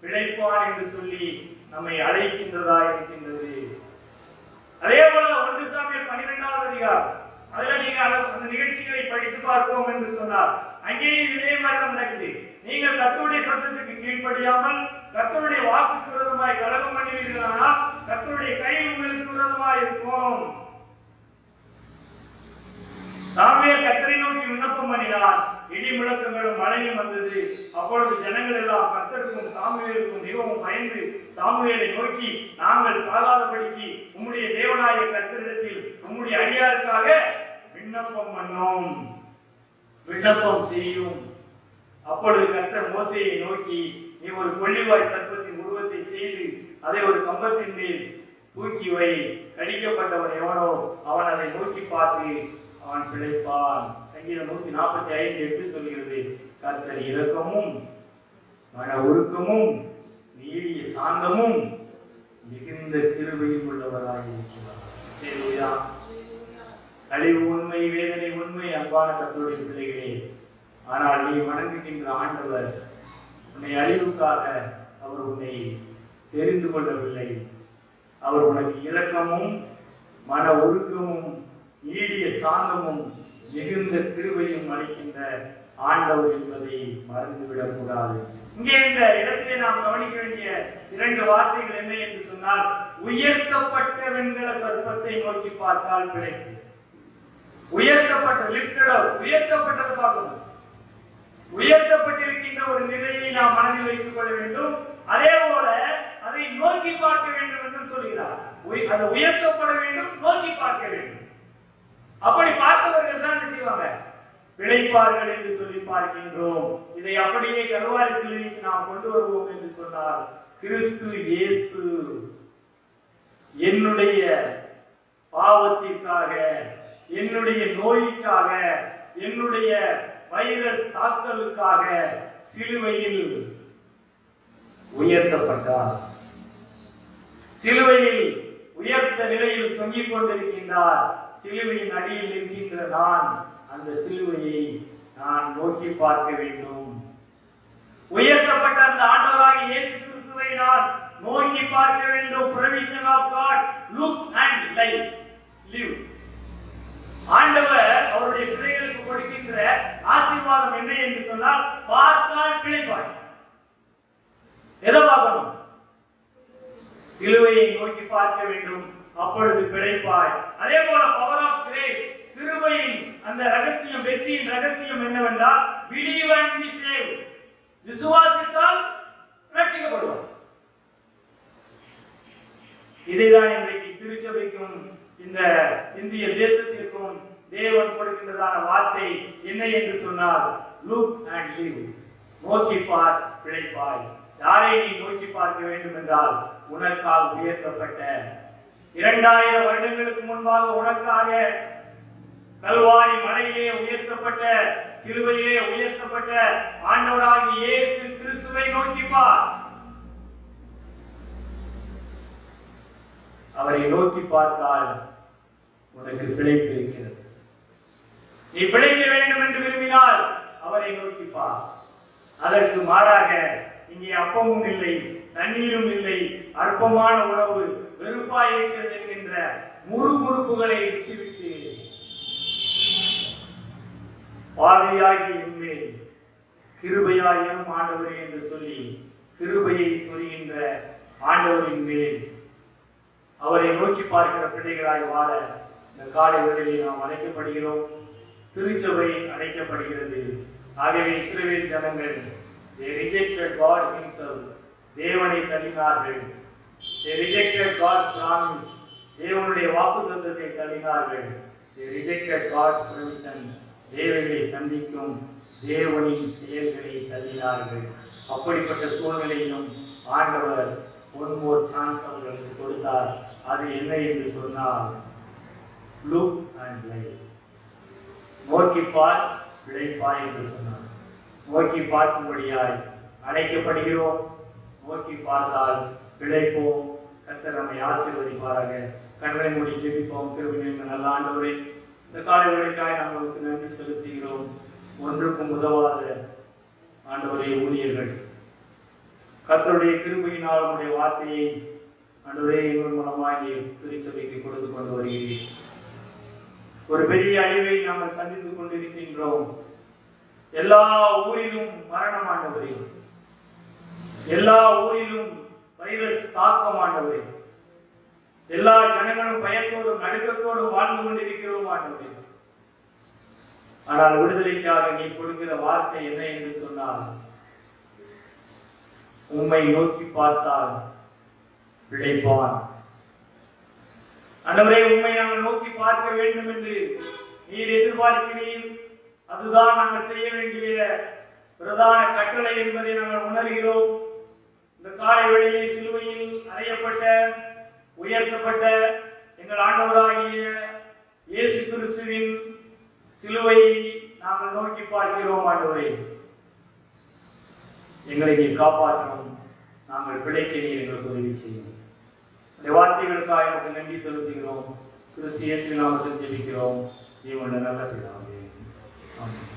பிழைப்பான் என்று சொல்லி நம்மை அழைக்கின்றதா இருக்கின்றது. அதே போல 1 சாமுவேல் 12வது அதிகாரம், அதுல நீங்க அந்த நிகழ்ச்சிகளை படித்து பார்ப்போம் என்று சொன்னார். அங்கேயும் இதே மாதிரி தான் நடக்குது. நீங்கள் கர்த்தருடைய சத்தத்துக்கு கீழ்ப்படியாமல் கர்த்தருடைய வாக்குக்கு விரோதமாய் கலகம் பண்ணுவீர்களானால் கர்த்தருடைய கை உங்களுக்கு விரோதமாய் இருக்கும். சாமுவேல் கர்த்தரை நோக்கி விண்ணப்பம் பண்ணினார். இடி முழக்கங்களும் மழையும் வந்தது. அப்பொழுது ஜனங்கள் எல்லாம் கர்த்தருக்கும் சாமுவேலுக்கும் மிகவும் பயந்து சாமுவேலை நோக்கி, நாங்கள் சாகாதபடிக்கு உம்முடைய தேவனாகிய கர்த்தரிடத்தில் உம்முடைய அடியாருக்காக விண்ணப்பம் பண்ணோம், விண்ணப்பம் செய்யும். அப்பொழுது கர்த்தர் மோசேயை நோக்கி, நீ ஒரு கொள்ளிவாய் சர்ப்பத்தின் உருவத்தை செய்து அதை ஒரு கம்பத்தின் மேல் தூக்கி வை. கடிக்கப்பட்டவன் எவனோ அவன் அதை நோக்கி பார்த்து அவன் பிழைப்பான். சங்கீதம் 145:8 சொல்கிறது, கர்த்தர் இரக்கமும் மன உருக்கமும் நீடிய சாந்தமும் மிகுந்த கிருபையும் உள்ளவராய் இருக்கிறார். அழிவு உண்மை, வேதனை உண்மை, அன்பான கர்த்தருடைய பிள்ளைகளே. ஆனால் நீ வணங்குகின்ற ஆண்டவர் உன்னை அழிவுக்காக அவர் உன்னை தெரிந்து கொள்ளவில்லை. அவர் உனக்கு இரக்கமும் மன ஒழுக்கமும் நீடிய சாந்தமும் மிகுந்த கிருபையும் அளிக்கின்ற ஆண்டவர் என்பதை மறந்துவிடக் கூடாது. இங்கே இந்த இடத்திலே நாம் கவனிக்க வேண்டிய 2 வார்த்தைகள் என்ன என்று சொன்னால், உயர்த்தப்பட்ட வெண்கல சர்ப்பத்தை நோக்கி பார்த்தால் பிழைப்பு. உயர்த்தப்பட்ட உயர்த்தப்பட்டது பார்க்கணும். உயர்த்தப்பட்டிருக்கின்ற ஒரு நிலையை நாம் மனதில் வைத்துக் கொள்ள வேண்டும். அதே போல அதை நோக்கி பார்க்க வேண்டும் என்று சொல்கிறார். அது உயர்த்தப்பட வேண்டும், நோக்கி பார்க்க வேண்டும். அப்படி பார்த்தவர்கள் தான் என்ன செய்வாங்க? பிழைப்பார்கள் என்று சொல்லி பார்க்கின்றோம். இதை அப்படியே கல்வாரி சிலுவைக்கு நாம் கொண்டு வருவோம் என்று சொன்னார். கிறிஸ்து இயேசு என்னுடைய பாவத்திற்காக, என்னுடைய நோய்க்காக, என்னுடைய வைரஸ் தாக்கலுக்காக சிலுவையில் உயர்த்தப்பட்டார். சிலுவையில் உயர்த்த நிலையில் தொங்கிக் கொண்டிருக்கின்றார். சிலுவையின் அடியில் இருக்கின்ற நான் அந்த சிலுவையை நான் நோக்கி பார்க்க வேண்டும். உயர்த்தப்பட்ட அந்த ஆண்டவராகிய இயேசு கிறிஸ்துவை நான் நோக்கி பார்க்க வேண்டும். provision of God, look and live. ஆண்டவர் அவருடைய பிள்ளைகளுக்கு கொடுக்கின்ற ஆசீர்வாதம் என்ன என்று சொன்னால், பார்த்தால் பிழைப்பாய். எதை பார்க்கணும்? சிலுவையை நோக்கி பார்க்க வேண்டும், அப்பொழுது பிழைப்பாய். அதே போல பவர் ஆஃப் கிரேஸ், கிருபையின் அந்த ரகசியம், வெற்றியின் ரகசியம் என்னவென்றால், believe and be saved. விசுவாசித்தால் ரட்சிக்கப்படுவார். இதைதான் இன்றைக்கு திருச்சபைக்கும் இந்த இந்திய தேசத்திற்கும் தேவன் கொடுக்கின்றதான வார்த்தை என்ன என்று சொன்னால், look and live. நோக்கி பார், பிழைப்பாய். யாரை நீ நோக்கி பார்க்க வேண்டும் என்றால், உனக்காக உயர்த்தப்பட்ட 2000 வருடங்களுக்கு முன்பாக உனக்காக கல்வாரி மலையிலே உயர்த்தப்பட்ட, சிலுவையிலே உயர்த்தப்பட்ட ஆண்டவராகிய இயேசு கிறிஸ்துவை நோக்கி பார். அவரை நோக்கி பார்த்தால் உனக்கு பிழைப்பு இருக்கிறது. நீ பிழைக்க வேண்டும் என்று விரும்பினால் அவரை நோக்கி பார். அதற்கு மாறாக இங்கே அப்பமும் இல்லை, தண்ணீரும் இல்லை, அற்பமான உணவு, வெறுப்பாய் இருக்கிறது என்கின்ற முறுமுறுப்புகளை விட்டுவிட்டு பாவியாகி என்மேல் கிருபையாயும் ஆண்டவரே என்று சொல்லி கிருபையை சொல்கின்ற ஆண்டவரின் மேல் அவரை நோக்கி பார்க்கிற பிள்ளைகளாய் வாழ இந்த காலை வேளையில் நாம் அழைக்கப்படுகிறோம். திருச்சபை அழைக்கப்படுகிறது. ஆகவே இஸ்ரவேல் ஜனங்கள் they rejected God himself. தேவனை தள்ளினார்கள். they rejected God's promise. தேவனுடைய வாக்குத்தத்தத்தை தள்ளினார்கள். they rejected God's provision. தேவனை சந்திக்கும் தேவனின் செயல்களை தள்ளினார்கள். அப்படிப்பட்ட சூழ்நிலையிலும் ஆண்டவர் one more chance அவர்களுக்கு கொடுத்தார். அது என்ன என்று சொன்னால், look and live. நோக்கி பார் பிழைப்பாய் என்று சொன்னார். நோக்கி பார்க்கும்படியாய் அழைக்கப்படுகிறோம். நோக்கி பார்த்தால் பிழைப்போம். கர்த்தர் நம்மை ஆசீர்வதிப்பாராக. கண்களை மூடி ஜெபிப்போம். கிருபை நிறைந்த நல்ல ஆண்டவரே, இந்த காலை வேளைக்காய் நாங்களுக்கு நன்றி செலுத்துகிறோம். ஒன்றுக்கும் உதவாத ஆண்டவரே ஊழியர்கள் கர்த்தருடைய கிருபையினால் உடைய வார்த்தையை ஆண்டவரே எங்கள் மூலமாக திருச்சபைக்கு கொடுத்து கொண்டு வருகிறீர். ஒரு பெரிய அழிவை நாங்கள் சந்தித்துக் கொண்டிருக்கின்றோம். எல்லா ஊரிலும் மரணம் ஆண்டவரே, எல்லா ஊரிலும் வைரஸ் தாக்கம் ஆண்டவரே, எல்லா ஜனங்களும் பயத்தோடும் நடுக்கத்தோடும் வாழ்ந்து கொண்டிருக்கிறோம் ஆண்டவரே. ஆனால் விடுதலைக்காக நீ கொடுக்கிற வார்த்தை என்ன என்று சொன்னால், உம்மை நோக்கி பார்த்தால் பிழைப்பான். ஆண்டவரே, உம்மை நாங்கள் நோக்கி பார்க்க வேண்டும் என்று நீர் எதிர்பார்க்கிறீர். அதுதான் நாங்கள் செய்ய வேண்டிய பிரதான கட்டளை என்பதை நாங்கள் உணர்கிறோம். இந்த காலை வேளையிலே சிலுவையில் அறையப்பட்ட உயர்த்தப்பட்ட எங்கள் ஆண்டவராகிய இயேசு கிறிஸ்துவின் சிலுவையை நாங்கள் நோக்கி பார்க்கிறோம். ஆண்டவரே, எங்களை நீர் காப்பாற்றும். நாங்கள் பிழைக்க நீர் எங்களுக்கு உதவி செய்யும். இந்த வார்த்தைகளுக்காக எனக்கு நன்றி செலுத்துகிறோம். கிறிஸ்து இயேசுவின் நாமத்தில் ஜெபிக்கிறோம். ஜீவனுள்ள நல்ல பிதாவே. ஆமென்.